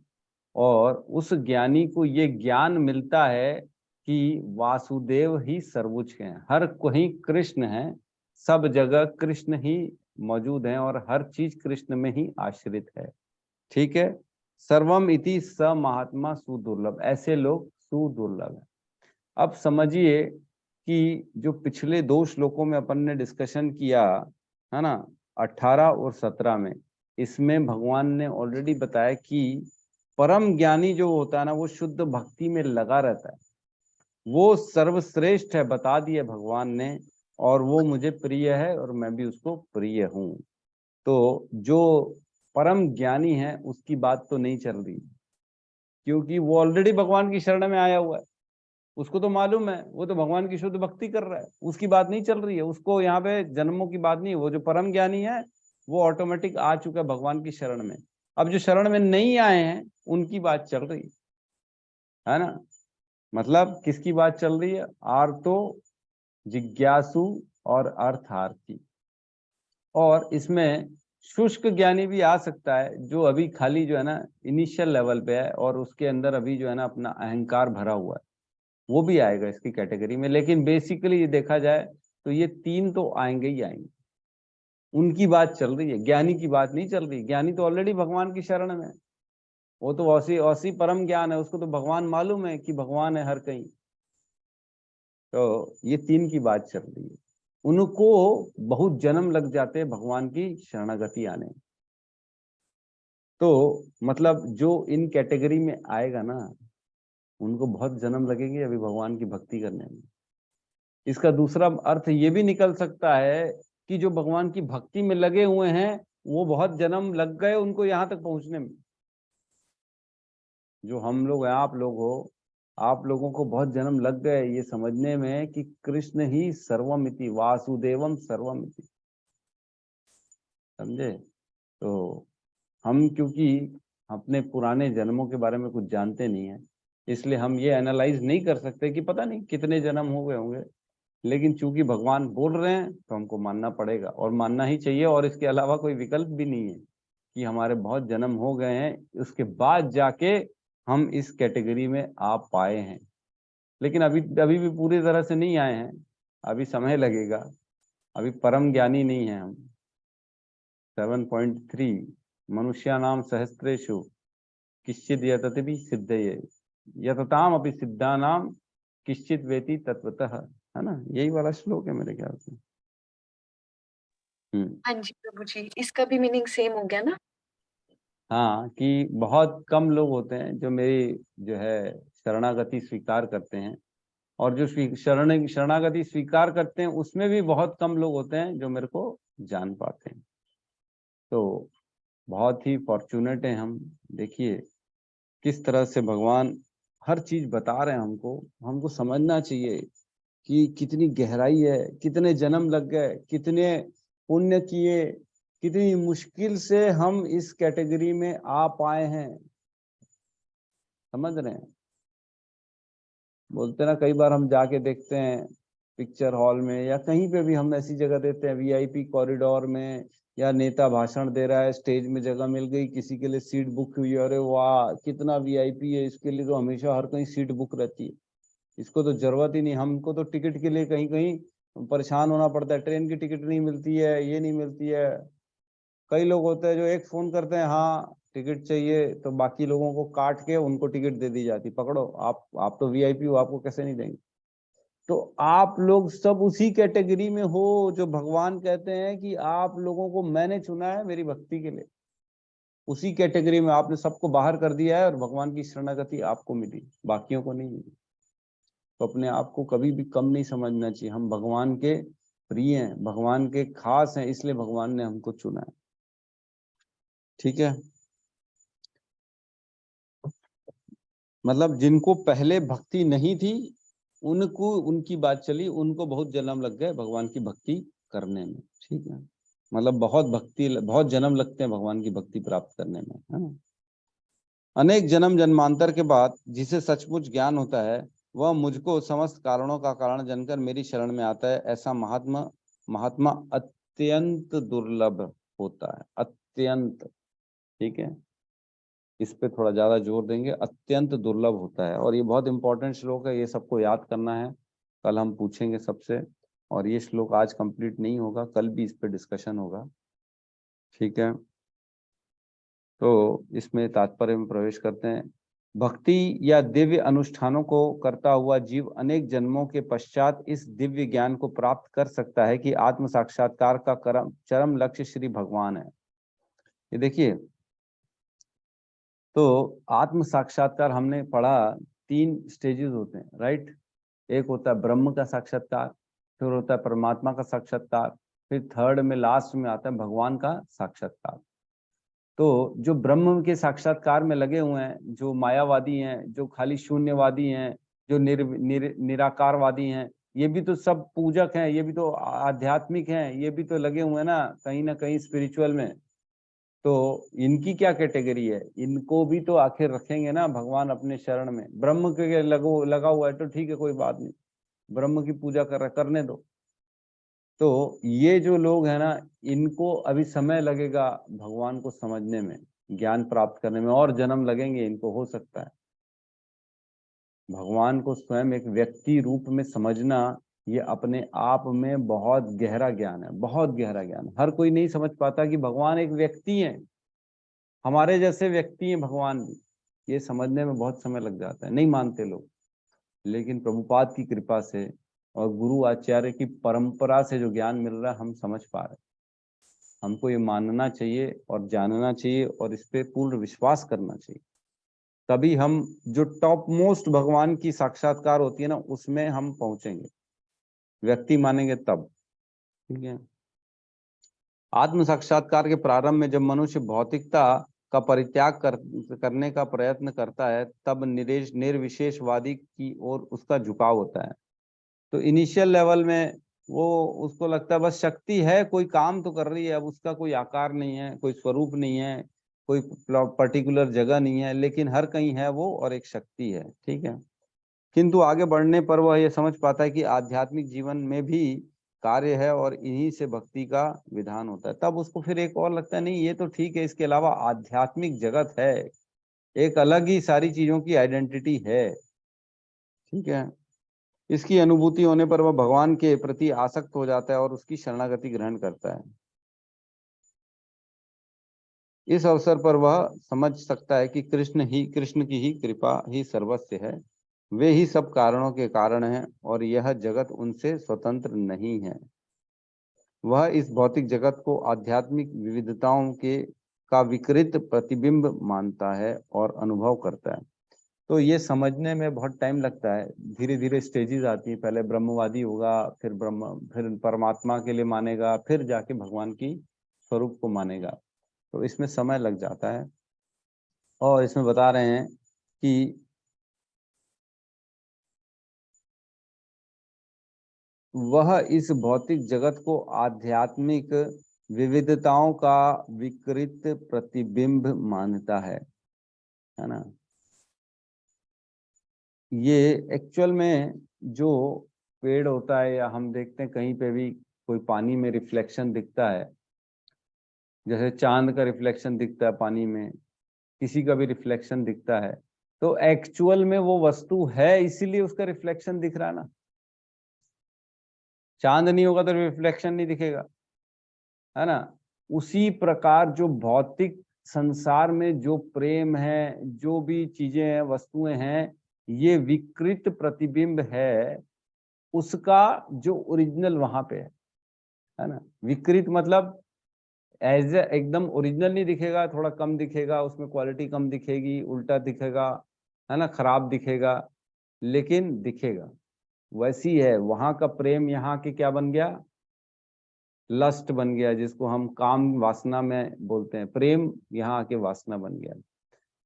और उस ज्ञानी को ये ज्ञान मिलता है कि वासुदेव ही सर्वोच्च हैं, हर कहीं कृष्ण है, सब जगह कृष्ण ही मौजूद हैं और हर चीज कृष्ण में ही आश्रित है। ठीक है, सर्वम इति स महात्मा सुदुर्लभ, ऐसे लोग सुदुर्लभ है। अब समझिए कि जो पिछले 2 श्लोकों में अपन ने डिस्कशन किया है ना, 18 और 17 में, इसमें भगवान ने ऑलरेडी बताया कि परम ज्ञानी जो होता है ना, वो शुद्ध भक्ति में लगा रहता है, वो सर्वश्रेष्ठ है, बता दिया भगवान ने, और वो मुझे प्रिय है और मैं भी उसको प्रिय हूं। तो जो परम ज्ञानी है उसकी बात तो नहीं चल रही, क्योंकि वो ऑलरेडी भगवान की शरण में आया हुआ है, उसको तो मालूम है, वो तो भगवान की शुद्ध भक्ति कर रहा है, उसकी बात नहीं चल रही है, उसको यहाँ पे जन्मों की बात नहीं है। वो जो परम ज्ञानी है वो ऑटोमेटिक आ चुका है भगवान की शरण में। अब जो शरण में नहीं आए हैं उनकी बात चल रही है ना। मतलब किसकी बात चल रही है? आर्तो, जिज्ञासु और अर्थार्थी। और इसमें शुष्क ज्ञानी भी आ सकता है, जो अभी खाली जो है ना इनिशियल लेवल पे है और उसके अंदर अभी जो है ना अपना अहंकार भरा हुआ है, वो भी आएगा इसकी कैटेगरी में। लेकिन बेसिकली ये देखा जाए तो ये 3 तो आएंगे ही आएंगे, उनकी बात चल रही है, ज्ञानी की बात नहीं चल रही। ज्ञानी तो ऑलरेडी भगवान की शरण में है, वो तो औसी परम ज्ञान है, उसको तो भगवान मालूम है कि भगवान है हर कहीं। तो ये 3 की बात चल रही है। उनको बहुत जन्म लग जाते हैं भगवान की शरणागति आने। तो मतलब जो इन कैटेगरी में आएगा ना, उनको बहुत जन्म लगेंगे अभी भगवान की भक्ति करने में। इसका दूसरा अर्थ ये भी निकल सकता है कि जो भगवान की भक्ति में लगे हुए हैं वो बहुत जन्म लग गए उनको यहाँ तक पहुंचने में। जो हम लोग हैं, आप लोग हो, आप लोगों को बहुत जन्म लग गए ये समझने में कि कृष्ण ही सर्वमिति, वासुदेवम सर्वमिति। समझे? तो हम क्योंकि अपने पुराने जन्मों के बारे में कुछ जानते नहीं है, इसलिए हम ये एनालाइज नहीं कर सकते कि पता नहीं कितने जन्म हो गए होंगे। लेकिन चूंकि भगवान बोल रहे हैं तो हमको मानना पड़ेगा, और मानना ही चाहिए, और इसके अलावा कोई विकल्प भी नहीं है कि हमारे बहुत जन्म हो गए हैं उसके बाद जाके हम इस कैटेगरी में आ पाए हैं। लेकिन अभी भी पूरी तरह से नहीं आए हैं, अभी समय लगेगा, अभी परम ज्ञानी नहीं है हम। 7.3 मनुष्यानाम सहस्रेषु किश्चित यतति सिद्धये यतताम अपि सिद्धानाम किश्चित वेति तत्वतः, है ना, यही वाला श्लोक है मेरे ख्याल से। हाँ जी प्रभु जी, इसका भी मीनिंग सेम हो गया ना? हाँ, कि बहुत कम लोग होते हैं जो मेरी जो है शरणागति स्वीकार करते हैं, और जो शरणागति स्वीकार करते हैं उसमें भी बहुत कम लोग होते हैं जो मेरे को जान पाते हैं। तो बहुत ही फॉर्चुनेट हैं हम। देखिए किस तरह से भगवान हर चीज बता रहे हैं हमको समझना चाहिए कि कितनी गहराई है, कितने जन्म लग गए, कितने पुण्य किए, कितनी मुश्किल से हम इस कैटेगरी में आ पाए हैं। समझ रहे हैं? बोलते ना, कई बार हम जाके देखते हैं पिक्चर हॉल में या कहीं पे भी, हम ऐसी जगह देते हैं वीआईपी कॉरिडोर में, या नेता भाषण दे रहा है, स्टेज में जगह मिल गई, किसी के लिए सीट बुक हुई, अरे वाह कितना वीआईपी है, इसके लिए तो हमेशा हर कहीं सीट बुक रहती है, इसको तो जरूरत ही नहीं। हमको तो टिकट के लिए कहीं कहीं परेशान होना पड़ता है, ट्रेन की टिकट नहीं मिलती है, ये नहीं मिलती है। कई लोग होते हैं जो एक फोन करते हैं, हाँ टिकट चाहिए, तो बाकी लोगों को काट के उनको टिकट दे दी जाती, पकड़ो आप तो वीआईपी हो, आपको कैसे नहीं देंगे। तो आप लोग सब उसी कैटेगरी में हो जो भगवान कहते हैं कि आप लोगों को मैंने चुना है मेरी भक्ति के लिए। उसी कैटेगरी में आपने सबको बाहर कर दिया है और भगवान की शरणागति आपको मिली, बाकियों को नहीं मिली। तो अपने आप को कभी भी कम नहीं समझना चाहिए। हम भगवान के प्रिय हैं, भगवान के खास हैं, इसलिए भगवान ने हमको चुना है। ठीक है, मतलब जिनको पहले भक्ति नहीं थी उनको, उनकी बात चली, उनको बहुत जन्म लग गए भगवान की भक्ति करने में, ठीक है। मतलब बहुत भक्ति, बहुत जन्म लगते हैं भगवान की भक्ति प्राप्त करने में, है ना। अनेक जन्म जन्मांतर के बाद जिसे सचमुच ज्ञान होता है वह मुझको समस्त कारणों का कारण जानकर मेरी शरण में आता है। ऐसा महात्मा अत्यंत दुर्लभ होता है, अत्यंत, ठीक है। इस पे थोड़ा ज्यादा जोर देंगे, अत्यंत दुर्लभ होता है। और ये बहुत इंपॉर्टेंट श्लोक है, ये सबको याद करना है, कल हम पूछेंगे सबसे। और ये श्लोक आज कंप्लीट नहीं होगा, कल भी इस पे डिस्कशन होगा, ठीक है। तो इसमें तात्पर्य में प्रवेश करते हैं। भक्ति या दिव्य अनुष्ठानों को करता हुआ जीव अनेक जन्मों के पश्चात इस दिव्य ज्ञान को प्राप्त कर सकता है कि आत्म साक्षात्कार का चरम लक्ष्य श्री भगवान है। ये देखिए, तो आत्म साक्षात्कार हमने पढ़ा, 3 स्टेजेस होते हैं, राइट। एक होता है ब्रह्म का साक्षात्कार, फिर होता है परमात्मा का साक्षात्कार, फिर थर्ड में लास्ट में आता है भगवान का साक्षात्कार। तो जो ब्रह्म के साक्षात्कार में लगे हुए हैं, जो मायावादी हैं, जो खाली शून्यवादी हैं, जो निराकारवादी हैं, ये भी तो सब पूजक हैं, ये भी तो आध्यात्मिक हैं, ये भी तो लगे हुए हैं ना कहीं स्पिरिचुअल में। तो इनकी क्या कैटेगरी है? इनको भी तो आखिर रखेंगे ना भगवान अपने शरण में। ब्रह्म के लगा हुआ है तो ठीक है, कोई बात नहीं, ब्रह्म की पूजा करने दो। तो ये जो लोग हैं ना, इनको अभी समय लगेगा भगवान को समझने में, ज्ञान प्राप्त करने में, और जन्म लगेंगे इनको, हो सकता है। भगवान को स्वयं एक व्यक्ति रूप में समझना, ये अपने आप में बहुत गहरा ज्ञान है, बहुत गहरा ज्ञान है। हर कोई नहीं समझ पाता कि भगवान एक व्यक्ति है, हमारे जैसे व्यक्ति हैं भगवान भी। ये समझने में बहुत समय लग जाता है, नहीं मानते लोग। लेकिन प्रभुपाद की कृपा से और गुरु आचार्य की परंपरा से जो ज्ञान मिल रहा है, हम समझ पा रहे हैं। हमको ये मानना चाहिए और जानना चाहिए और इस पे पूर्ण विश्वास करना चाहिए। तभी हम जो टॉप मोस्ट भगवान की साक्षात्कार होती है ना, उसमें हम पहुंचेंगे। व्यक्ति मानेंगे तब, ठीक है। आत्म साक्षात्कार के प्रारंभ में जब मनुष्य भौतिकता का परित्याग करने का प्रयत्न करता है, तब निर्विशेषवादी की ओर उसका झुकाव होता है। तो इनिशियल लेवल में वो, उसको लगता है बस शक्ति है, कोई काम तो कर रही है, अब उसका कोई आकार नहीं है, कोई स्वरूप नहीं है, कोई पर्टिकुलर जगह नहीं है, लेकिन हर कहीं है वो, और एक शक्ति है, ठीक है। किंतु आगे बढ़ने पर वह ये समझ पाता है कि आध्यात्मिक जीवन में भी कार्य है और इन्हीं से भक्ति का विधान होता है। तब उसको फिर एक और लगता है, नहीं ये तो ठीक है, इसके अलावा आध्यात्मिक जगत है, एक अलग ही सारी चीजों की आइडेंटिटी है, ठीक है। इसकी अनुभूति होने पर वह भगवान के प्रति आसक्त हो जाता है और उसकी शरणागति ग्रहण करता है। इस अवसर पर वह समझ सकता है कि कृष्ण की ही कृपा ही सर्वस्व है, वे ही सब कारणों के कारण हैं और यह जगत उनसे स्वतंत्र नहीं है। वह इस भौतिक जगत को आध्यात्मिक विविधताओं का विकृत प्रतिबिंब मानता है और अनुभव करता है। तो ये समझने में बहुत टाइम लगता है, धीरे धीरे स्टेजेस आती हैं। पहले ब्रह्मवादी होगा, फिर परमात्मा के लिए मानेगा, फिर जाके भगवान की स्वरूप को मानेगा। तो इसमें समय लग जाता है। और इसमें बता रहे हैं कि वह इस भौतिक जगत को आध्यात्मिक विविधताओं का विकृत प्रतिबिंब मानता है ना। ये एक्चुअल में जो पेड़ होता है, या हम देखते हैं कहीं पे भी कोई पानी में रिफ्लेक्शन दिखता है, जैसे चांद का रिफ्लेक्शन दिखता है पानी में, किसी का भी रिफ्लेक्शन दिखता है, तो एक्चुअल में वो वस्तु है, इसीलिए उसका रिफ्लेक्शन दिख रहा है ना। चांद नहीं होगा तो रिफ्लेक्शन नहीं दिखेगा, है ना। उसी प्रकार जो भौतिक संसार में जो प्रेम है, जो भी चीजें हैं, वस्तुएं हैं, ये विकृत प्रतिबिंब है उसका जो ओरिजिनल वहां पे है ना। विकृत मतलब एज एकदम ओरिजिनल नहीं दिखेगा, थोड़ा कम दिखेगा, उसमें क्वालिटी कम दिखेगी, उल्टा दिखेगा, है ना, खराब दिखेगा, लेकिन दिखेगा। वैसी है वहां का प्रेम, यहाँ के क्या बन गया, लस्ट बन गया, जिसको हम काम वासना में बोलते हैं। प्रेम यहाँ आके वासना बन गया।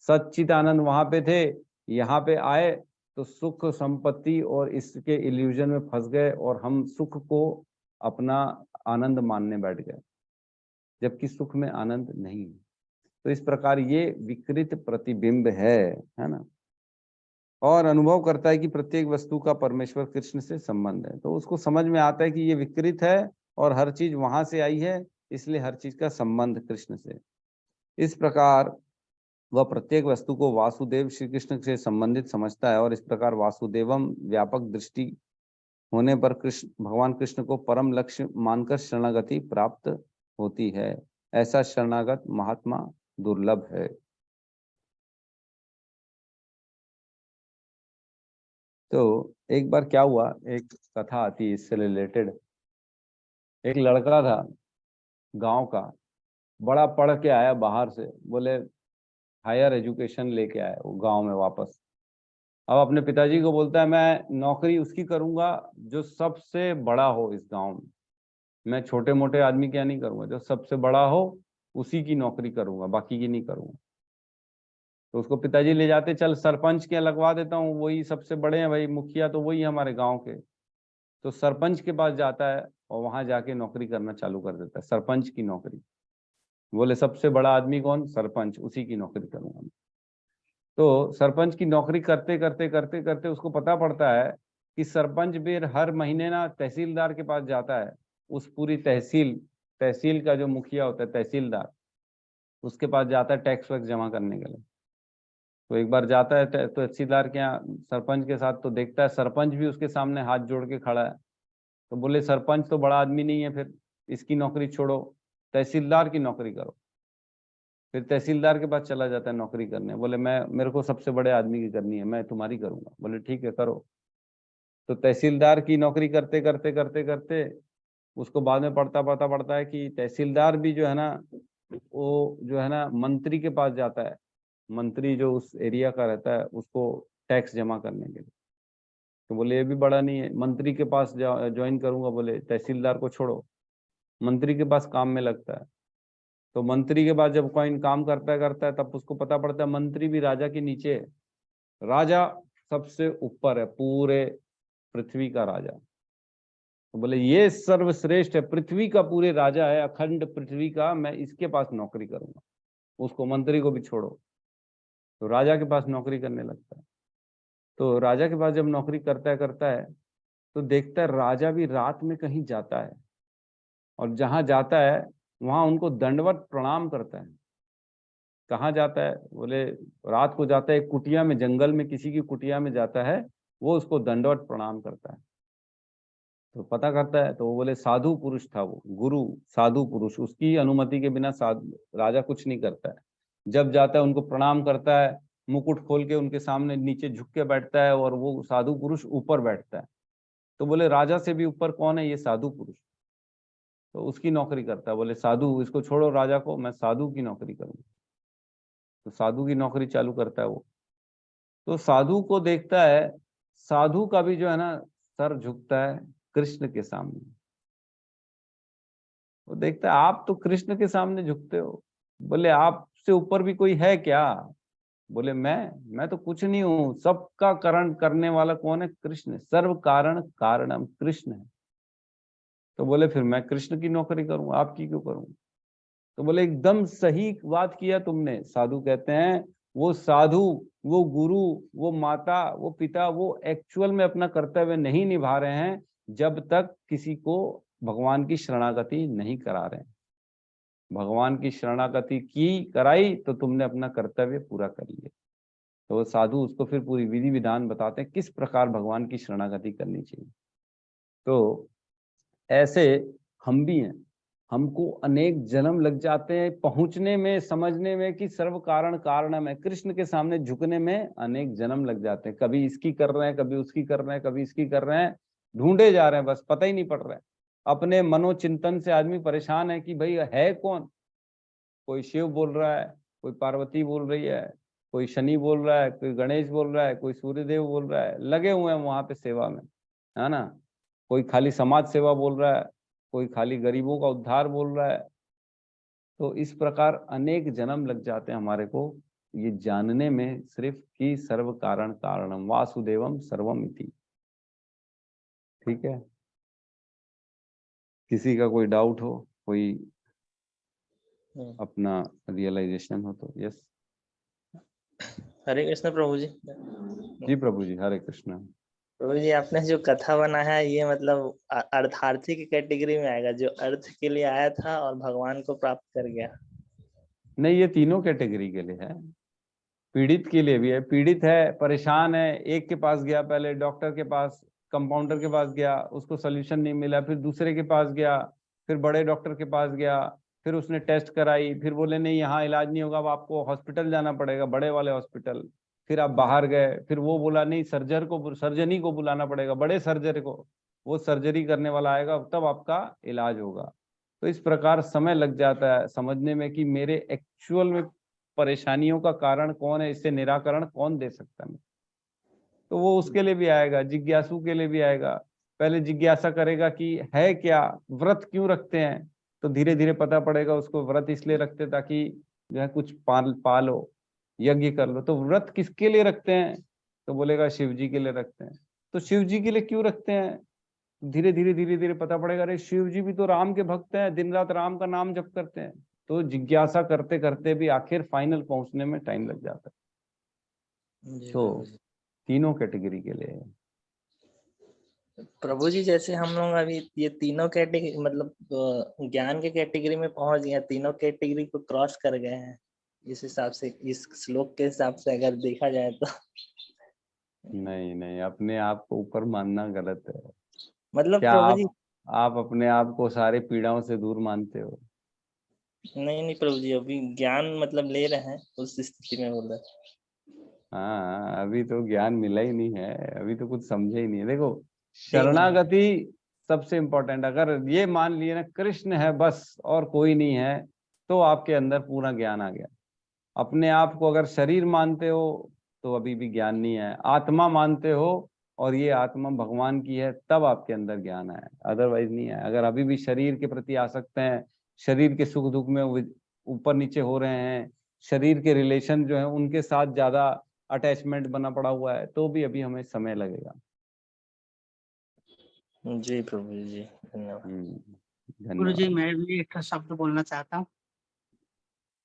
सच्चित आनंद वहां पे थे, यहाँ पे आए तो सुख संपत्ति और इसके इल्यूजन में फंस गए, और हम सुख को अपना आनंद मानने बैठ गए, जबकि सुख में आनंद नहीं है। तो इस प्रकार ये विकृत प्रतिबिंब है ना। और अनुभव करता है कि प्रत्येक वस्तु का परमेश्वर कृष्ण से संबंध है, तो उसको समझ में आता है कि ये विकृत है और हर चीज वहां से आई है, इसलिए हर चीज का संबंध कृष्ण से। इस प्रकार वह प्रत्येक वस्तु को वासुदेव श्री कृष्ण से संबंधित समझता है, और इस प्रकार वासुदेवम व्यापक दृष्टि होने पर कृष्ण भगवान कृष्ण को परम लक्ष्य मानकर शरणागति प्राप्त होती है। ऐसा शरणागत महात्मा दुर्लभ है। तो एक बार क्या हुआ, एक कथा आती है इससे रिलेटेड। एक लड़का था गांव का, बड़ा पढ़ के आया बाहर से, बोले हायर एजुकेशन लेके आया वो गांव में वापस। अब अपने पिताजी को बोलता है मैं नौकरी उसकी करूंगा जो सबसे बड़ा हो इस गांव में, मैं छोटे मोटे आदमी क्या नहीं करूंगा, जो सबसे बड़ा हो उसी की नौकरी करूंगा, बाकी की नहीं करूंगा। तो उसको पिताजी ले जाते, चल सरपंच के लगवा देता हूँ, वही सबसे बड़े हैं भाई, मुखिया तो वही है हमारे गाँव के। तो सरपंच के पास जाता है और वहां जाके नौकरी करना चालू कर देता है, सरपंच की नौकरी। बोले सबसे बड़ा आदमी कौन, सरपंच, उसी की नौकरी करूंगा। तो सरपंच की नौकरी करते करते करते करते उसको पता पड़ता है कि सरपंच भी हर महीने ना तहसीलदार के पास जाता है, उस पूरी तहसील का जो मुखिया होता है तहसीलदार, उसके पास जाता है टैक्स वैक्स जमा करने के लिए। तो एक बार जाता है तो तहसीलदार के यहाँ सरपंच के साथ, तो देखता है सरपंच भी उसके सामने हाथ जोड़ के खड़ा है। तो बोले सरपंच तो बड़ा आदमी नहीं है, फिर इसकी नौकरी छोड़ो, तहसीलदार की नौकरी करो। फिर तहसीलदार के पास चला जाता है नौकरी करने, बोले मेरे को सबसे बड़े आदमी की करनी है, मैं तुम्हारी करूंगा। बोले ठीक है करो। तो तहसीलदार की नौकरी करते करते करते करते उसको बाद में पड़ता है कि तहसीलदार भी जो है ना, वो जो है ना मंत्री के पास जाता है, मंत्री जो उस एरिया का रहता है उसको टैक्स जमा करने के लिए। तो बोले ये भी बड़ा नहीं है, मंत्री के पास ज्वाइन करूंगा। बोले तहसीलदार को छोड़ो, मंत्री के पास काम में लगता है। तो मंत्री के पास जब कोई काम करता है तब उसको पता पड़ता है मंत्री भी राजा के नीचे है, राजा सबसे ऊपर है, पूरे पृथ्वी का राजा। तो बोले ये सर्वश्रेष्ठ है, पृथ्वी का पूरे राजा है, अखंड पृथ्वी का, मैं इसके पास नौकरी करूंगा, उसको मंत्री को भी छोड़ो। तो राजा के पास नौकरी करने लगता है। तो राजा के पास जब नौकरी करता है तो देखता है राजा भी रात में कहीं जाता है, और जहां जाता है वहां उनको दंडवत प्रणाम करता है। कहाँ जाता है, बोले रात को जाता है कुटिया में, जंगल में किसी की कुटिया में जाता है, वो उसको दंडवत प्रणाम करता है। तो पता करता है तो वो बोले साधु पुरुष था, वो गुरु साधु पुरुष, उसकी अनुमति के बिना राजा कुछ नहीं करता है। जब जाता है उनको प्रणाम करता है, मुकुट खोल के उनके सामने नीचे झुक के बैठता है, और वो साधु पुरुष ऊपर बैठता है। तो बोले राजा से भी ऊपर कौन है, ये साधु पुरुष। तो उसकी नौकरी करता है। बोले साधु, इसको छोड़ो राजा को, मैं साधु की नौकरी करूंगा। तो साधु की नौकरी चालू करता है वो। तो साधु को देखता है, साधु का भी जो है ना सर झुकता है कृष्ण के सामने। वो देखता है आप तो कृष्ण के सामने झुकते हो। बोले आपसे ऊपर भी कोई है क्या। बोले मैं तो कुछ नहीं हूं, सबका कारण करने वाला कौन है, कृष्ण, सर्व कारण कारणम कृष्ण है। तो बोले फिर मैं कृष्ण की नौकरी करूंगा, आपकी क्यों करूंगा। तो बोले एकदम सही बात किया तुमने। साधु कहते हैं वो साधु, वो गुरु, वो माता, वो पिता, वो एक्चुअल में अपना कर्तव्य नहीं निभा रहे हैं जब तक किसी को भगवान की शरणागति नहीं करा रहे हैं। भगवान की शरणागति की कराई तो तुमने अपना कर्तव्य पूरा कर लिया। तो वो साधु उसको फिर पूरी विधि विधान बताते हैं किस प्रकार भगवान की शरणागति करनी चाहिए। तो ऐसे हम भी हैं, हमको अनेक जन्म लग जाते हैं पहुंचने में, समझने में कि सर्व कारण कारणम है, कृष्ण के सामने झुकने में अनेक जन्म लग जाते हैं। कभी इसकी कर रहे हैं, कभी उसकी कर रहे हैं, कभी इसकी कर रहे हैं, ढूंढे जा रहे हैं, बस पता ही नहीं पड़ रहा है। अपने मनोचिंतन से आदमी परेशान है कि भाई है कौन। कोई शिव बोल रहा है, कोई पार्वती बोल रही है, कोई शनि बोल रहा है, कोई गणेश बोल रहा है, कोई सूर्यदेव बोल रहा है, लगे हुए हैं वहां पे सेवा में, है ना। कोई खाली समाज सेवा बोल रहा है, कोई खाली गरीबों का उद्धार बोल रहा है। तो इस प्रकार अनेक जन्म लग जाते हैं हमारे को ये जानने में सिर्फ कि सर्व कारण कारणम वासुदेवम सर्वमिति। ठीक है। किसी का कोई डाउट हो, कोई हम्म। अपना रियलाइजेशन हो तो यस। हरे कृष्ण प्रभु जी। जी प्रभु जी, हरे कृष्णा। प्रभु जी आपने जो कथा बनाया है ये मतलब अर्थार्थी की कैटेगरी में आएगा, जो अर्थ के लिए आया था और भगवान को प्राप्त कर गया। नहीं, ये तीनों कैटेगरी के लिए है। पीड़ित के लिए भी है, पीड़ित है, परेशान है, एक के पास गया, पहले डॉक्टर के पास, कंपाउंडर के पास गया, उसको सोल्यूशन नहीं मिला, फिर दूसरे के पास गया, फिर बड़े डॉक्टर के पास गया, फिर उसने टेस्ट कराई, फिर बोले नहीं यहाँ इलाज नहीं होगा, अब आपको हॉस्पिटल जाना पड़ेगा, बड़े वाले हॉस्पिटल। फिर आप बाहर गए, फिर वो बोला नहीं सर्जनी को बुलाना पड़ेगा, बड़े सर्जरी को, वो सर्जरी करने वाला आएगा तब आपका इलाज होगा। तो इस प्रकार समय लग जाता है समझने में कि मेरे एक्चुअल में परेशानियों का कारण कौन है, इससे निराकरण कौन दे सकता है। तो वो उसके लिए भी आएगा, जिज्ञासु के लिए भी आएगा। पहले जिज्ञासा करेगा कि है क्या, व्रत क्यों रखते हैं, तो धीरे धीरे पता पड़ेगा उसको व्रत इसलिए रखते ताकि जो है कुछ पालो, यज्ञ कर लो। तो व्रत किसके लिए रखते हैं, तो बोलेगा शिव जी के लिए रखते हैं। तो शिव जी के लिए क्यों रखते हैं, धीरे धीरे पता पड़ेगा अरे शिव जी भी तो राम के भक्त हैं, दिन रात राम का नाम जप करते हैं। तो जिज्ञासा करते करते भी आखिर फाइनल पहुंचने में टाइम लग जाता है। तो तीनों कैटेगरी के लिए है। प्रभु जी जैसे हम लोग अभी ये तीनों कैटेगरी मतलब ज्ञान के कैटेगरी में पहुंच गए हैं, तीनों कैटेगरी को क्रॉस कर गए हैं इस हिसाब से, इस श्लोक के हिसाब से अगर देखा जाए तो। नहीं, अपने आप को ऊपर मानना गलत है। मतलब क्या प्रभु जी आप अपने आप को सारे पीड़ाओं से दूर मानते हो? नहीं प्रभु जी, अभी ज्ञान मतलब ले रहे हैं उस स्थिति में बोल रहे। हाँ, अभी तो ज्ञान मिला ही नहीं है, अभी तो कुछ समझे ही नहीं है। देखो ठीक है। शरणागति सबसे इम्पोर्टेंट। अगर ये मान लिए ना कृष्ण है बस और कोई नहीं है, तो आपके अंदर पूरा ज्ञान आ गया। अपने आप को अगर शरीर मानते हो तो अभी भी ज्ञान नहीं है। आत्मा मानते हो और ये आत्मा भगवान की है, तब आपके अंदर ज्ञान है, अदरवाइज नहीं है। अगर अभी भी शरीर के प्रति आसक्त हैं, शरीर के सुख दुख में ऊपर नीचे हो रहे हैं, शरीर के रिलेशन जो है उनके साथ ज्यादा अटैचमेंट बना पड़ा हुआ है, तो भी अभी हमें समय लगेगा। जी प्रभु जी, धन्यवाद। गुरु जी धन्यवाद। मैं भी एक शब्द बोलना चाहता हूँ।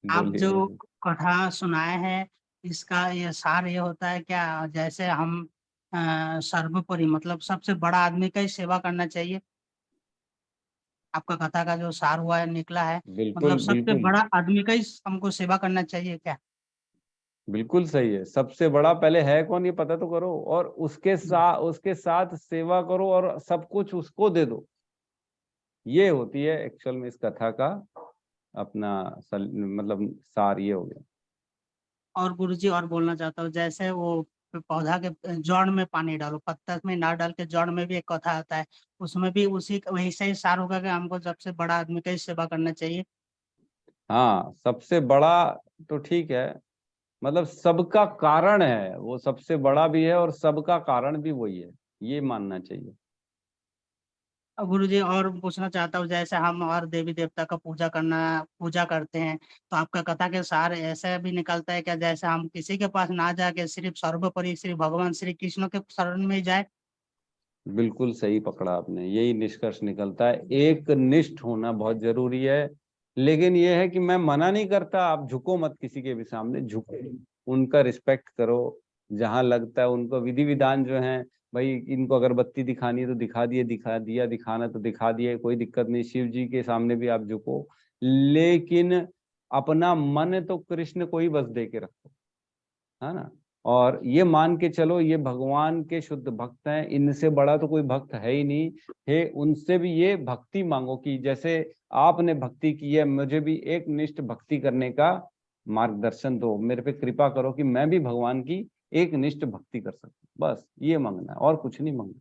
आप बोलिए जो बोलिए। कथा सुनाए हैं इसका ये सार ये होता है क्या, जैसे हम सर्वोपरि मतलब सबसे बड़ा आदमी का ही सेवा करना चाहिए? आपका कथा का जो सार हुआ है निकला है, मतलब बिल्कुल सबसे बिल्कुल बड़ा आदमी का ही हमको सेवा करना चाहिए क्या? बिल्कुल सही है। सबसे बड़ा पहले है कौन ये पता तो करो, और उसके साथ सेवा करो और सब कुछ उसको दे दो। ये होती है एक्चुअल में इस कथा का अपना मतलब सार ये हो गया। और गुरुजी और बोलना चाहता हूँ, जैसे वो पौधा के जड़ में पानी डालो, पत्ता में ना डाल के जड़ में भी एक कथा आता है, उसमें भी उसी वही से ही सार होगा कि हमको सबसे बड़ा आदमी का ही सेवा करना चाहिए। हाँ, सबसे बड़ा तो ठीक है, मतलब सबका कारण है वो, सबसे बड़ा भी है और सबका कारण भी वही है, ये मानना चाहिए। अब गुरुजी और पूछना चाहता हूँ, जैसे हम और देवी देवता का पूजा करते हैं, तो आपका कथा के सार ऐसा भी निकलता है क्या, जैसे हम किसी के पास ना जाके सिर्फ सर्वोपरि श्री भगवान श्री कृष्ण के शरण में ही जाए? बिल्कुल सही पकड़ा आपने, यही निष्कर्ष निकलता है। एक निष्ठ होना बहुत जरूरी है, लेकिन यह है कि मैं मना नहीं करता, आप झुको मत किसी के भी सामने, झुको, उनका रिस्पेक्ट करो। जहां लगता है उनको विधि विधान जो है, भाई इनको अगरबत्ती दिखानी है तो दिखा दिए, दिखा दिया, दिखाना तो दिखा दिए, कोई दिक्कत नहीं। शिव जी के सामने भी आप झुको, लेकिन अपना मन तो कृष्ण को ही बस दे के रखो, है ना। और ये मान के चलो ये भगवान के शुद्ध भक्त हैं, इनसे बड़ा तो कोई भक्त है ही नहीं। हे उनसे भी ये भक्ति मांगो कि जैसे आपने भक्ति की है, मुझे भी एक निष्ठ भक्ति करने का मार्गदर्शन दो, मेरे पे कृपा करो कि मैं भी भगवान की एक निष्ठ भक्ति कर सकूं। बस ये मांगना है और कुछ नहीं मांगना।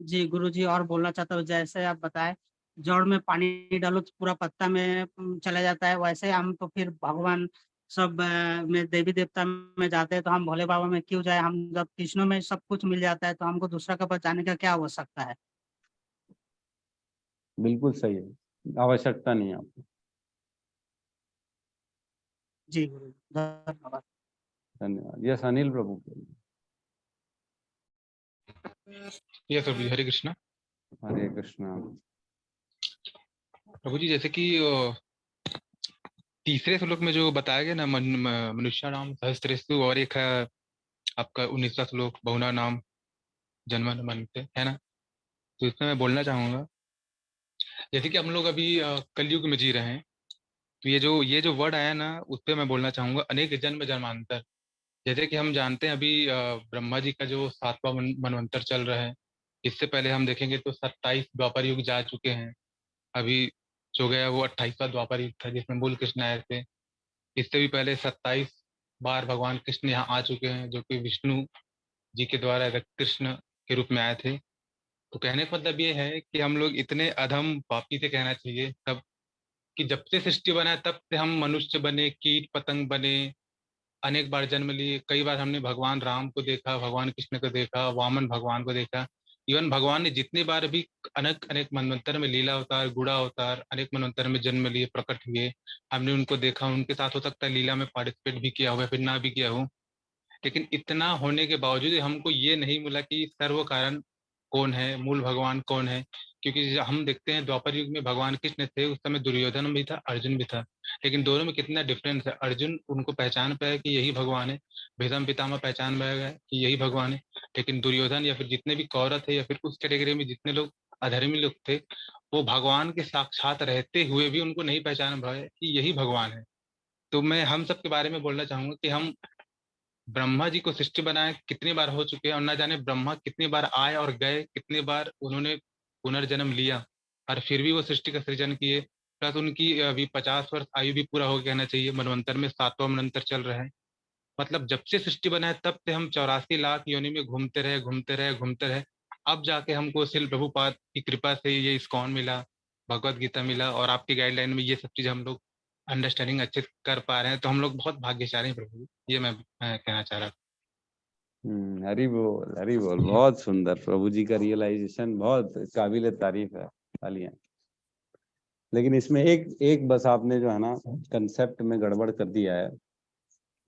जी गुरुजी और बोलना चाहता हूँ, जैसे आप बताए जड़ में पानी डालो तो पूरा पत्ता में चला जाता है, वैसे हम तो फिर भगवान सब में देवी देवता में जाते हैं, तो हम भोले बाबा में क्यों जाए? हम जब कृष्ण में सब कुछ मिल जाता है तो हमको दूसरा के पास जाने का क्या आवश्यकता है? बिल्कुल सही है, आवश्यकता नहीं है आपको। जी गुरु धन्यवाद। धन्यवाद। यस अनिल प्रभु। यस प्रभु जी, हरे कृष्णा। हरे कृष्णा। प्रभु जी जैसे कि तीसरे श्लोक में जो बताया गया ना, मनुष्य नाम सहस्रेषु, और एक है आपका 19वां श्लोक, बहुना नाम जन्मन मनते, है ना। तो इसमें मैं बोलना चाहूंगा, जैसे कि हम लोग अभी कलयुग में जी रहे हैं, तो ये जो वर्ड आया ना, उस पर मैं बोलना चाहूंगा, अनेक जन्म जन्मांतर। जैसे कि हम जानते हैं अभी ब्रह्मा जी का जो 7वां मनवंतर चल रहा है, इससे पहले हम देखेंगे तो 27 द्वापर युग जा चुके हैं। अभी जो गया वो 28वां द्वापर युग था, जिसमें मूल कृष्ण आए थे। इससे भी पहले 27 बार भगवान कृष्ण यहाँ आ चुके हैं, जो कि विष्णु जी के द्वारा रक्त कृष्ण के रूप में आए थे। तो कहने का मतलब ये है कि हम लोग इतने अधम पापी से कहना चाहिए तब, कि जब से सृष्टि बना है तब से हम मनुष्य बने, कीट पतंग बने, अनेक बार जन्म लिए। कई बार हमने भगवान राम को देखा, भगवान कृष्ण को देखा, वामन भगवान को देखा। इवन भगवान ने जितनी बार भी अनेक अनेक मनवंतर में लीला अवतार, गुड़ा अवतार, अनेक मनवंतर में जन्म लिए, प्रकट हुए, हमने उनको देखा, उनके साथ हो सकता है लीला में पार्टिसिपेट भी किया हुआ, फिर ना भी किया हो। लेकिन इतना होने के बावजूद हमको ये नहीं मिला कि सर्व कारण कौन है, मूल भगवान कौन है। क्योंकि हम देखते हैं द्वापर युग में भगवान कृष्ण थे, उस समय दुर्योधन भी था, अर्जुन भी था, लेकिन दोनों में कितना डिफरेंस है। अर्जुन उनको पहचान पाया कि यही भगवान है, भीष्म पितामह पहचान पाया कि यही भगवान है, लेकिन दुर्योधन या फिर जितने भी कौरव थे, या फिर उस कैटेगरी में जितने लोग अधर्मी लोग थे, वो भगवान के साक्षात रहते हुए भी उनको नहीं पहचान पाए कि यही भगवान है। तो मैं हम सब के बारे में बोलना चाहूंगा कि हम ब्रह्मा जी को सृष्टि बनाए कितनी बार हो चुके हैं, और ना जाने ब्रह्मा कितनी बार आए और गए, कितनी बार उन्होंने पुनर्जन्म लिया, और फिर भी वो सृष्टि का सृजन किए। प्लस उनकी अभी 50 वर्ष आयु भी पूरा हो कहना चाहिए, मनवंतर में 7वां मनवंतर चल रहा है। मतलब जब से सृष्टि बना है तब से हम 84 लाख योनि में घूमते रहे, घूमते रहे, घूमते रहे। अब जाके हमको शिल प्रभुपाद की कृपा से ये इस्कॉन मिला, भगवत गीता मिला, और आपकी गाइडलाइन में ये सब चीज हम लोग अंडरस्टैंडिंग अच्छे से कर पा रहे हैं। तो हम लोग बहुत भाग्यशाली हैं प्रभु, ये मैं कहना चाह रहा हरि बोल, हरि बोल। बहुत सुंदर, प्रभु जी का रियलाइजेशन बहुत काबिल तारीफ है, तालियां। लेकिन इसमें एक एक बस आपने जो है ना कंसेप्ट में गड़बड़ कर दिया है।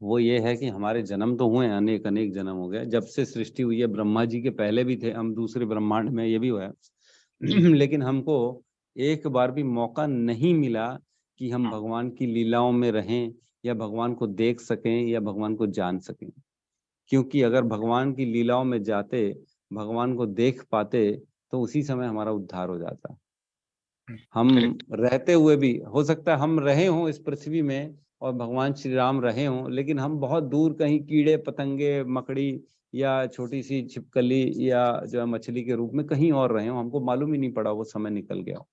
वो ये है कि हमारे जन्म तो हुए, अनेक अनेक जन्म हो गए, जब से सृष्टि हुई है। ब्रह्मा जी के पहले भी थे, हम दूसरे ब्रह्मांड में, ये भी हुआ है। लेकिन हमको एक बार भी मौका नहीं मिला कि हम भगवान की लीलाओं में रहें, या भगवान को देख सकें, या भगवान को जान सकें। क्योंकि अगर भगवान की लीलाओं में जाते, भगवान को देख पाते, तो उसी समय हमारा उद्धार हो जाता। हम करेक्ट। रहते हुए भी हो सकता है हम रहे हों इस पृथ्वी में, और भगवान श्री राम रहे हों, लेकिन हम बहुत दूर कहीं कीड़े पतंगे, मकड़ी, या छोटी सी छिपकली, या जो है मछली के रूप में कहीं और रहे हों, हमको मालूम ही नहीं पड़ा, वो समय निकल गया हो।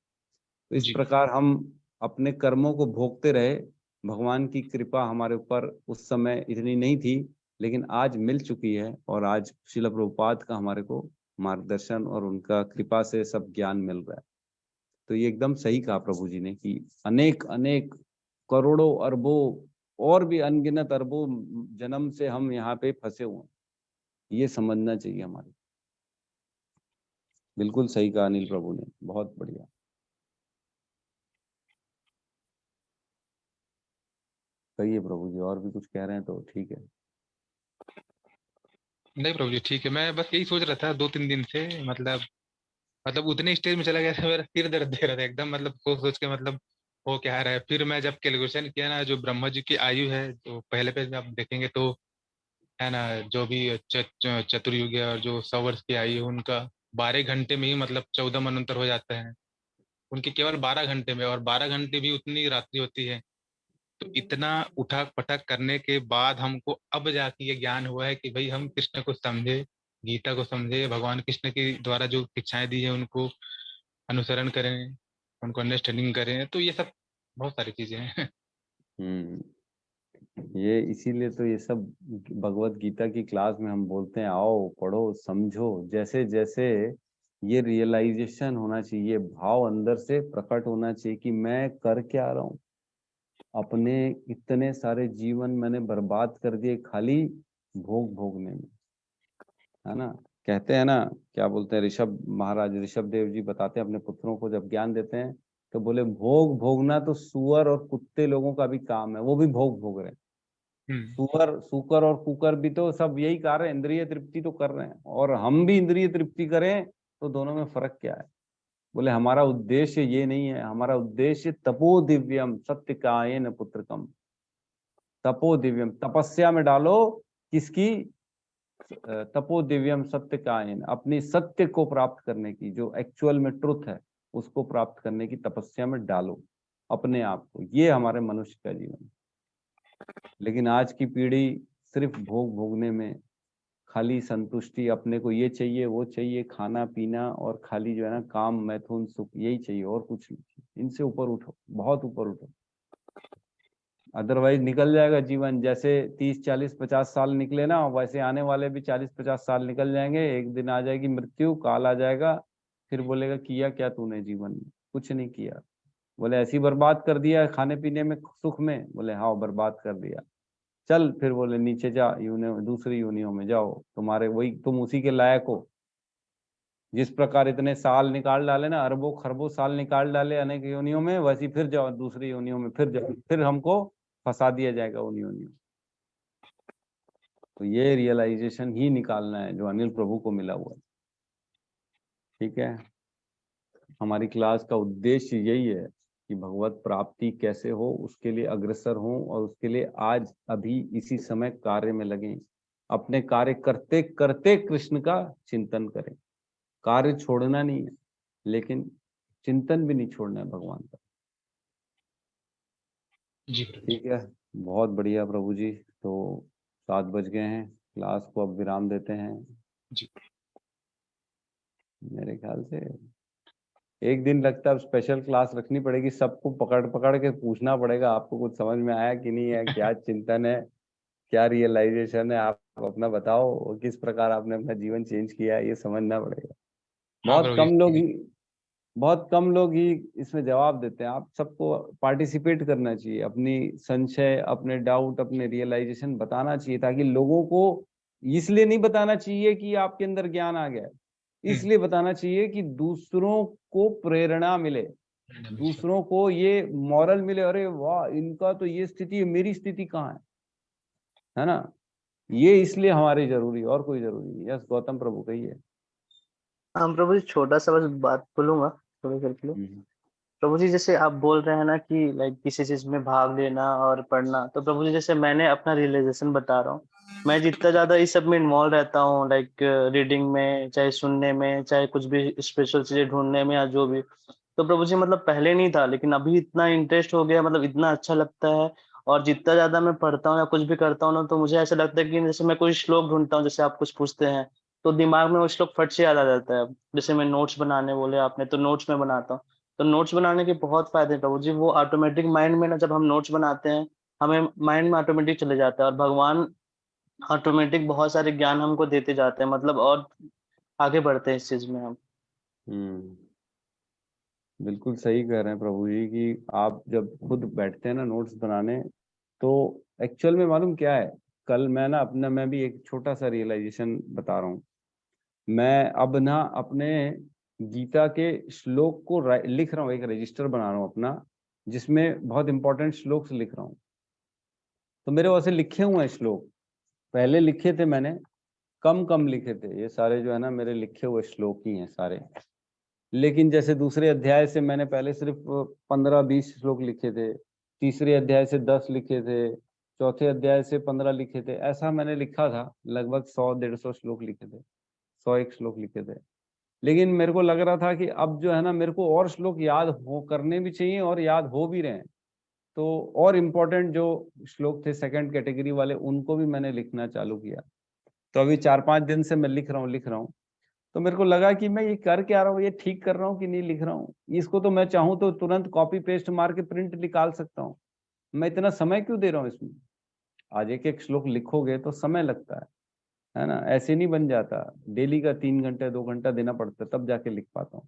तो इस जी प्रकार हम अपने कर्मों को भोगते रहे। भगवान की कृपा हमारे ऊपर उस समय इतनी नहीं थी, लेकिन आज मिल चुकी है, और आज श्रील प्रभुपाद का हमारे को मार्गदर्शन और उनका कृपा से सब ज्ञान मिल रहा है। तो ये एकदम सही कहा प्रभु जी ने कि अनेक अनेक करोड़ों अरबों और भी अनगिनत अरबों जन्म से हम यहाँ पे फंसे हुए हैं, ये समझना चाहिए हमारे। बिल्कुल सही कहा अनिल प्रभु ने, बहुत बढ़िया। कहिए प्रभु जी, और भी कुछ कह रहे हैं तो ठीक है। नहीं प्रभु जी ठीक है, मैं बस यही सोच रहा था 2-3 दिन से, मतलब उतने स्टेज में चला गया था, मेरा सिर दर्द दे रहा था एकदम, मतलब सोच सोच के, मतलब हो क्या रहा है। फिर मैं जब कैलकुलेशन किया ना, जो ब्रह्मा जी की आयु है, तो पहले पेज में आप देखेंगे तो है ना, जो भी चतुर्युग है और जो 100 वर्ष की आयु है, उनका 12 घंटे में ही मतलब 14 मनवंतर हो जाता है उनके, केवल 12 घंटे में, और 12 घंटे भी उतनी रात्रि होती है। तो इतना उठक पटक करने के बाद हमको अब जाके ये ज्ञान हुआ है कि भाई हम कृष्ण को समझे, गीता को समझे, भगवान कृष्ण के द्वारा जो शिक्षाएं दी है उनको अनुसरण करें, उनको अंडरस्टैंडिंग करें। तो ये सब बहुत सारी चीजें हैं। ये इसीलिए तो ये सब भगवत गीता की क्लास में हम बोलते हैं, आओ पढ़ो समझो। जैसे जैसे ये रियलाइजेशन होना चाहिए, ये भाव अंदर से प्रकट होना चाहिए कि मैं कर क्या रहा हूँ। अपने इतने सारे जीवन मैंने बर्बाद कर दिए खाली भोग भोगने में, है ना। कहते हैं ना, क्या बोलते हैं, ऋषभ महाराज, ऋषभ देव जी बताते हैं अपने पुत्रों को जब ज्ञान देते हैं, तो बोले भोग भोगना तो सुअर और कुत्ते लोगों का भी काम है, वो भी भोग भोग रहे हैं। सुअर, सूकर और कुकर भी तो सब यही कर रहे हैं, इंद्रिय तृप्ति तो कर रहे हैं, और हम भी इंद्रिय तृप्ति करें, तो दोनों में फर्क क्या है। बोले हमारा उद्देश्य ये नहीं है, हमारा उद्देश्य तपो दिव्यम सत्य कायेन पुत्रकम। तपो दिव्यम, तपस्या में डालो किसकी? तपो दिव्यम सत्य कायेन, अपनी सत्य को प्राप्त करने की, जो एक्चुअल में ट्रुथ है उसको प्राप्त करने की तपस्या में डालो अपने आप को। ये हमारे मनुष्य का जीवन। लेकिन आज की पीढ़ी सिर्फ भोग भोगने में, खाली संतुष्टि, अपने को ये चाहिए वो चाहिए, खाना पीना और खाली जो है ना काम मैथुन सुख, यही चाहिए और कुछ नहीं। इनसे ऊपर उठो, बहुत ऊपर उठो, अदरवाइज निकल जाएगा जीवन। जैसे 30 40 50 साल निकले ना, वैसे आने वाले भी 40 50 साल निकल जाएंगे। एक दिन आ जाएगी मृत्यु, काल आ जाएगा, फिर बोलेगा किया क्या तूने जीवन में? कुछ नहीं किया। बोले ऐसी बर्बाद कर दिया खाने पीने में, सुख में। बोले हाँ बर्बाद कर दिया। चल फिर बोले नीचे जा, दूसरी योनियों में जाओ, तुम्हारे वही, तुम उसी के लायक हो। जिस प्रकार इतने साल निकाल डाले ना, अरबों खरबों साल निकाल डाले अनेक योनियों में, वैसी फिर जाओ दूसरी योनियों में, फिर जाओ, फिर हमको फंसा दिया जाएगा उन योनियों। तो ये रियलाइजेशन ही निकालना है जो अनिल प्रभु को मिला हुआ है। ठीक है, हमारी क्लास का उद्देश्य यही है कि भगवत प्राप्ति कैसे हो, उसके लिए अग्रसर हों, और उसके लिए आज अभी इसी समय कार्य में लगें। अपने कार्य करते करते कृष्ण का चिंतन करें। कार्य छोड़ना नहीं है, लेकिन चिंतन भी नहीं छोड़ना है भगवान का। जी ठीक है, बहुत बढ़िया प्रभु जी। तो 7 बज गए हैं, क्लास को अब विराम देते हैं जी। मेरे ख्याल से एक दिन लगता है स्पेशल क्लास रखनी पड़ेगी, सबको पकड़ पकड़ के पूछना पड़ेगा आपको कुछ समझ में आया कि नहीं है, क्या चिंतन है, क्या रियलाइजेशन है, आप अपना बताओ, और किस प्रकार आपने अपना जीवन चेंज किया है, ये समझना पड़ेगा। हाँ बहुत प्रभु जी। बहुत कम लोग ही इसमें जवाब देते हैं। आप सबको पार्टिसिपेट करना चाहिए, अपनी संशय, अपने डाउट, अपने रियलाइजेशन बताना चाहिए, ताकि लोगों को इसलिए नहीं बताना चाहिए कि आपके अंदर ज्ञान आ गया, इसलिए बताना चाहिए कि दूसरों को प्रेरणा मिले, दूसरों को ये मॉरल मिले, अरे वाह इनका तो ये स्थिति है, मेरी स्थिति कहाँ है ना? ये इसलिए हमारी जरूरी, और कोई जरूरी नहीं। यस गौतम प्रभु कहिए। हाँ प्रभु जी, छोटा सा बस बात बोलूंगा थोड़ी देर के लिए। प्रभु जी जैसे आप बोल रहे हैं ना कि लाइक किसी चीज में भाग लेना और पढ़ना, तो प्रभु जी जैसे मैंने अपना रियलाइजेशन बता रहा हूँ, मैं जितना ज्यादा इस सब में इन्वॉल्व रहता हूँ, लाइक रीडिंग में, चाहे सुनने में, चाहे कुछ भी स्पेशल चीजें ढूंढने में या जो भी, तो प्रभु जी मतलब पहले नहीं था, लेकिन अभी इतना इंटरेस्ट हो गया, मतलब इतना अच्छा लगता है। और जितना ज्यादा मैं पढ़ता हूँ या कुछ भी करता हूँ ना, तो मुझे ऐसा लगता है कि जैसे मैं कोई श्लोक ढूंढता हूँ, जैसे आप कुछ पूछते हैं तो दिमाग में वो श्लोक फट से याद आ जाता है। जैसे मैं नोट्स बनाने बोले आपने, तो नोट्स में बनाता हूँ। तो नोट्स बनाने के बहुत फायदे हैं प्रभु जी, वो ऑटोमेटिक माइंड में ना, जब हम नोट्स बनाते हैं, हमें माइंड में ऑटोमेटिक चले जाता है, और भगवान ऑटोमेटिक बहुत सारे ज्ञान हमको देते जाते हैं, मतलब और आगे बढ़ते हैं इस चीज में हम। बिल्कुल सही कह रहे हैं प्रभु जी कि आप जब खुद बैठते हैं ना नोट्स बनाने, तो एक्चुअल में मालूम क्या है, कल मैं भी एक छोटा सा रियलाइजेशन बता रहा हूँ। मैं अब ना अपने गीता के श्लोक को लिख रहा हूँ, एक रजिस्टर बना रहा हूँ अपना, जिसमें बहुत इंपॉर्टेंट श्लोक लिख रहा हूँ। तो मेरे वैसे लिखे हुए हैं श्लोक, पहले लिखे थे मैंने, कम लिखे थे, ये सारे जो है ना मेरे लिखे हुए श्लोक ही हैं सारे। लेकिन जैसे दूसरे अध्याय से मैंने पहले सिर्फ 15-20 श्लोक लिखे थे, तीसरे अध्याय से 10 लिखे थे, चौथे अध्याय से 15 लिखे थे, ऐसा मैंने लिखा था। लगभग 100-150 श्लोक लिखे थे, 101 श्लोक लिखे थे। लेकिन मेरे को लग रहा था कि अब जो है ना मेरे को और श्लोक याद हो करने भी चाहिए, और याद हो भी रहे हैं। तो और इम्पोर्टेंट जो श्लोक थे सेकंड कैटेगरी वाले, उनको भी मैंने लिखना चालू किया। तो अभी 4-5 दिन से मैं लिख रहा हूँ। तो मेरे को लगा कि मैं ये कर क्या रहा हूँ, ये ठीक कर रहा हूँ कि नहीं लिख रहा हूँ। इसको तो मैं चाहूँ तो तुरंत कॉपी पेस्ट मार के प्रिंट निकाल सकता हूँ, मैं इतना समय क्यों दे रहा हूँ इसमें? आज एक एक श्लोक लिखोगे तो समय लगता है ना, ऐसे नहीं बन जाता। डेली का 3 घंटे 2 घंटा देना पड़ता है, तब जाके लिख पाता हूँ।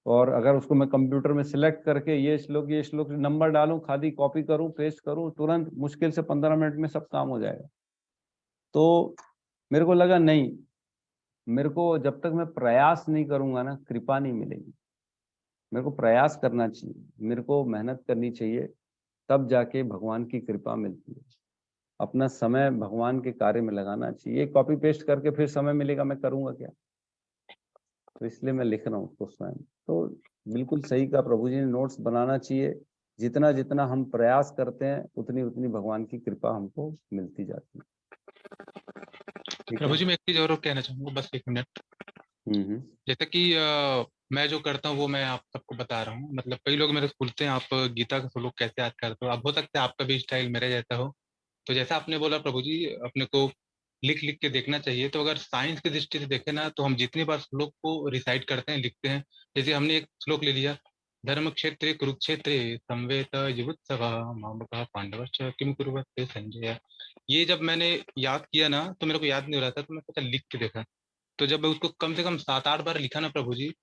और अगर उसको मैं कंप्यूटर में सिलेक्ट करके ये श्लोक नंबर डालूं, खाली कॉपी करूं, पेस्ट करूं, तुरंत मुश्किल से 15 मिनट में सब काम हो जाएगा। तो मेरे को लगा नहीं, मेरे को जब तक मैं प्रयास नहीं करूंगा ना, कृपा नहीं मिलेगी। मेरे को प्रयास करना चाहिए, मेरे को मेहनत करनी चाहिए, तब जाके भगवान की कृपा मिलती है। अपना समय भगवान के कार्य में लगाना चाहिए। कॉपी पेस्ट करके फिर समय मिलेगा, मैं करूंगा क्या? तो इसलिए मैं लिख रहा हूँ उसको स्वयं। तो बिल्कुल सही कहा प्रभु जी ने, नोट्स बनाना चाहिए। जितना जितना हम प्रयास करते हैं उतनी उतनी भगवान की कृपा हमको मिलती जाती है। प्रभु जी मैं एक चीज और कहना चाहूंगा, बस 1 मिनट। जैसे कि मैं जो करता हूँ वो मैं आप सबको बता रहा हूँ। मतलब कई लोग मेरे से पूछते हैं आप गीता का श्लोक कैसे याद करते हो। अब हो सकता है आपका भी स्टाइल मेरे जैसा हो। तो जैसा आपने बोला प्रभु जी, अपने को लिख लिख के देखना चाहिए। तो अगर साइंस की दृष्टि से देखें ना, तो हम जितनी बार श्लोक को रिसाइट करते हैं, लिखते हैं, जैसे हमने एक श्लोक ले लिया, धर्म क्षेत्रे कुरुक्षेत्रे संवेत युवत्सवा मामका पांडवश्च किम कुरुवते संजय। ये जब मैंने याद किया ना तो मेरे को याद नहीं हो रहा था, तो मैं सोचा लिख के देखा। तो जब मैं उसको कम से कम 7-8 बार लिखा ना प्रभु जी,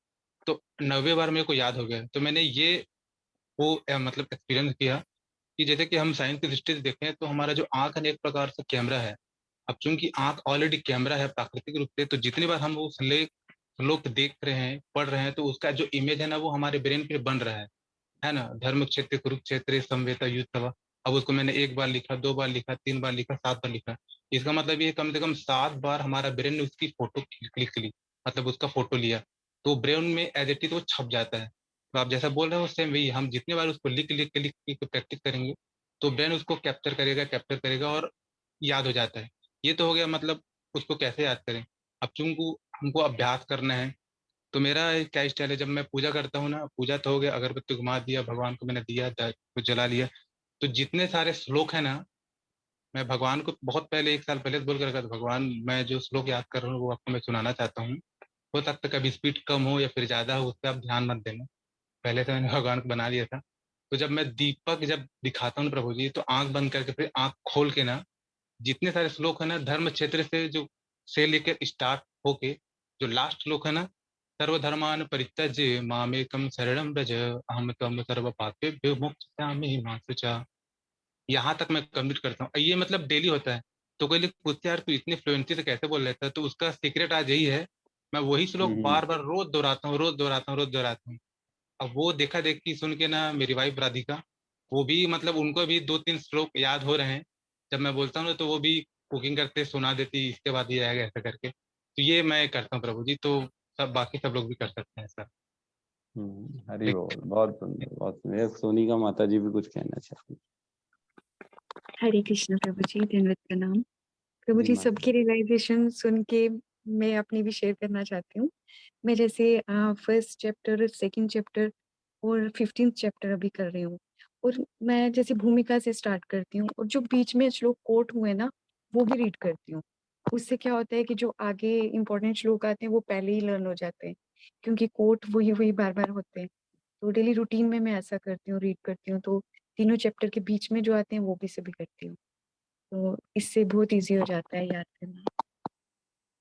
तो 90 बार मेरे को याद हो गया। तो मैंने ये वो मतलब एक्सपीरियंस किया कि जैसे कि हम साइंस की दृष्टि से देखें तो हमारा जो आंख है ना, एक प्रकार से कैमरा है। अब चूंकि आंख ऑलरेडी कैमरा है प्राकृतिक रूप से, तो जितनी बार हम वो श्लोक देख रहे हैं, पढ़ रहे हैं, तो उसका जो इमेज है ना वो हमारे ब्रेन पे बन रहा है ना। धर्म क्षेत्र कुरुक्षेत्र संवेता युद्धवा। अब उसको मैंने 1 बार लिखा, 2 बार लिखा, 3 बार लिखा, 7 बार लिखा। इसका मतलब ये कम से कम 7 बार हमारा ब्रेन ने उसकी फोटो क्लिक ली, मतलब उसका फोटो लिया, तो ब्रेन में एज इट इज वो छप जाता है। तो आप जैसा बोल रहे हो सेम वही, हम जितनी बार उसको लिख के प्रैक्टिस करेंगे तो ब्रेन उसको कैप्चर करेगा और याद हो जाता है। ये तो हो गया मतलब उसको कैसे याद करें। अब चूंकि हमको अभ्यास करना है, तो मेरा क्या स्टाइल है, जब मैं पूजा करता हूँ ना, पूजा तो हो गया, अगरबत्ती घुमा दिया, भगवान को मैंने दिया, कुछ जला लिया, तो जितने सारे श्लोक है ना, मैं भगवान को बहुत पहले 1 साल पहले से बोल कर रखा था, भगवान मैं जो श्लोक याद कर रहा हूँ वो आपको मैं सुनाना चाहता हूँ। हो सकता है कभी स्पीड कम हो या फिर ज्यादा हो, उस पर आप ध्यान मत देना। पहले से मैंने भगवान को बना लिया था। तो जब मैं दीपक जब दिखाता हूँ प्रभु जी, तो आंख बंद करके फिर आंख खोल के ना, जितने सारे श्लोक है ना, धर्म क्षेत्र से जो से लेकर स्टार्ट होके जो लास्ट श्लोक है ना, सर्वधर्मान परित्यज्य मामेकम शरणम व्रज अहम त्वं सर्व पापेभ्यो मोक्षयिष्यामि मा शुचा। यहाँ तक मैं कंप्लीट करता हूँ। ये मतलब डेली होता है। तो कोई लोग पूछते हैं यार तू इतनी फ्लुएंसी से कैसे बोल लेता है, तो उसका सीक्रेट आज यही है, मैं वही श्लोक बार बार रोज दोहराता हूँ, रोज दोहराता हूँ, रोज दोहराता हूँ। अब वो देखा देखी सुन के ना, मेरी वाइफ राधिका, वो भी मतलब उनको भी 2-3 श्लोक याद हो रहे हैं। जब मैं बोलता हूँ ना तो वो भी कुकिंग करते सुना देती, इसके बाद ये आएगा ऐसा करके। तो ये मैं करता हूँ प्रभु जी, तो सब बाकी सब लोग भी कर सकते हैं सर। हरि बोल, बहुत सुंदर, बहुत सुंदर। सोनिका माता जी भी कुछ कहना चाहती। हरे कृष्ण प्रभु जी, धन्यवाद प्रणाम प्रभु जी। सबकी रियलाइजेशन सुन के मैं अपनी भी शेयर करना चाहती हूँ। मैं जैसे फर्स्ट चैप्टर, सेकंड चैप्टर और 15th चैप्टर अभी कर रही हूँ, और मैं जैसे भूमिका से स्टार्ट करती हूँ, और जो बीच में श्लोक कोट हुए ना वो भी रीड करती हूँ। उससे क्या होता है कि जो आगे इंपॉर्टेंट श्लोक आते हैं वो पहले ही लर्न हो जाते हैं, क्योंकि कोट वही वही बार बार होते हैं। तो डेली रूटीन में मैं ऐसा करती हूँ, रीड करती हूँ। तो तीनों चैप्टर के बीच में जो आते हैं वो भी सभी करती हूँ, तो इससे बहुत इजी हो जाता है याद करना।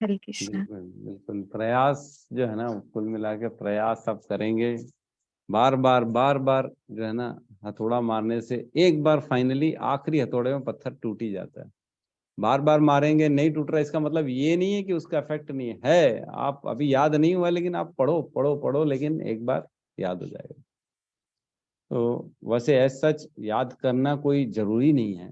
हरे कृष्णा। बिल्कुल बिल्कुल, प्रयास जो है ना, कुल मिला के प्रयास आप करेंगे, बार बार जो है ना, हथौड़ा मारने से एक बार फाइनली आखिरी हथौड़े में पत्थर टूट ही जाता है। बार बार मारेंगे नहीं टूट रहा, इसका मतलब ये नहीं है कि उसका इफेक्ट नहीं है। आप अभी याद नहीं हुआ, लेकिन आप पढ़ो पढ़ो पढ़ो, लेकिन एक बार याद हो जाएगा। तो वैसे एज सच याद करना कोई जरूरी नहीं है।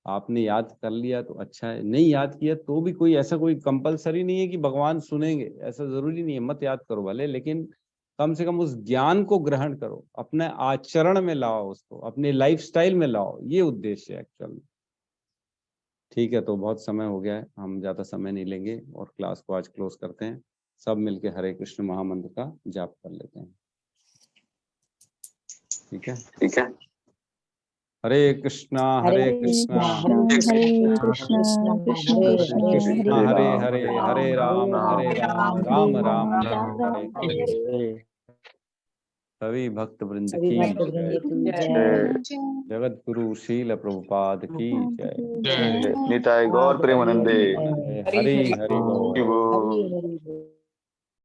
आपने याद कर लिया तो अच्छा है, नहीं याद किया तो भी कोई ऐसा कोई कंपलसरी नहीं है कि भगवान सुनेंगे, ऐसा जरूरी नहीं है। मत याद करो भले, लेकिन कम से कम उस ज्ञान को ग्रहण करो, अपने आचरण में लाओ, उसको अपने लाइफस्टाइल में लाओ, ये उद्देश्य है एक्चुअल। ठीक है, तो बहुत समय हो गया है, हम ज्यादा समय नहीं लेंगे और क्लास को आज क्लोज करते हैं। सब मिलके हरे कृष्ण महामंत्र का जाप कर लेते हैं। ठीक है, ठीक है। हरे कृष्णा हरे कृष्णा हरे कृष्ण कृष्ण हरे कृष्ण कृष्णा हरे हरे हरे, हरे राम राम राम हरे हरे। सभी भक्त वृंद सभी की भक्त जय। वृंद की जय। जगत गुरु शील प्रभुपाद की जय। निताय गौर प्रेमानंदे। हरि हरि बोल। हरि हरि बोल।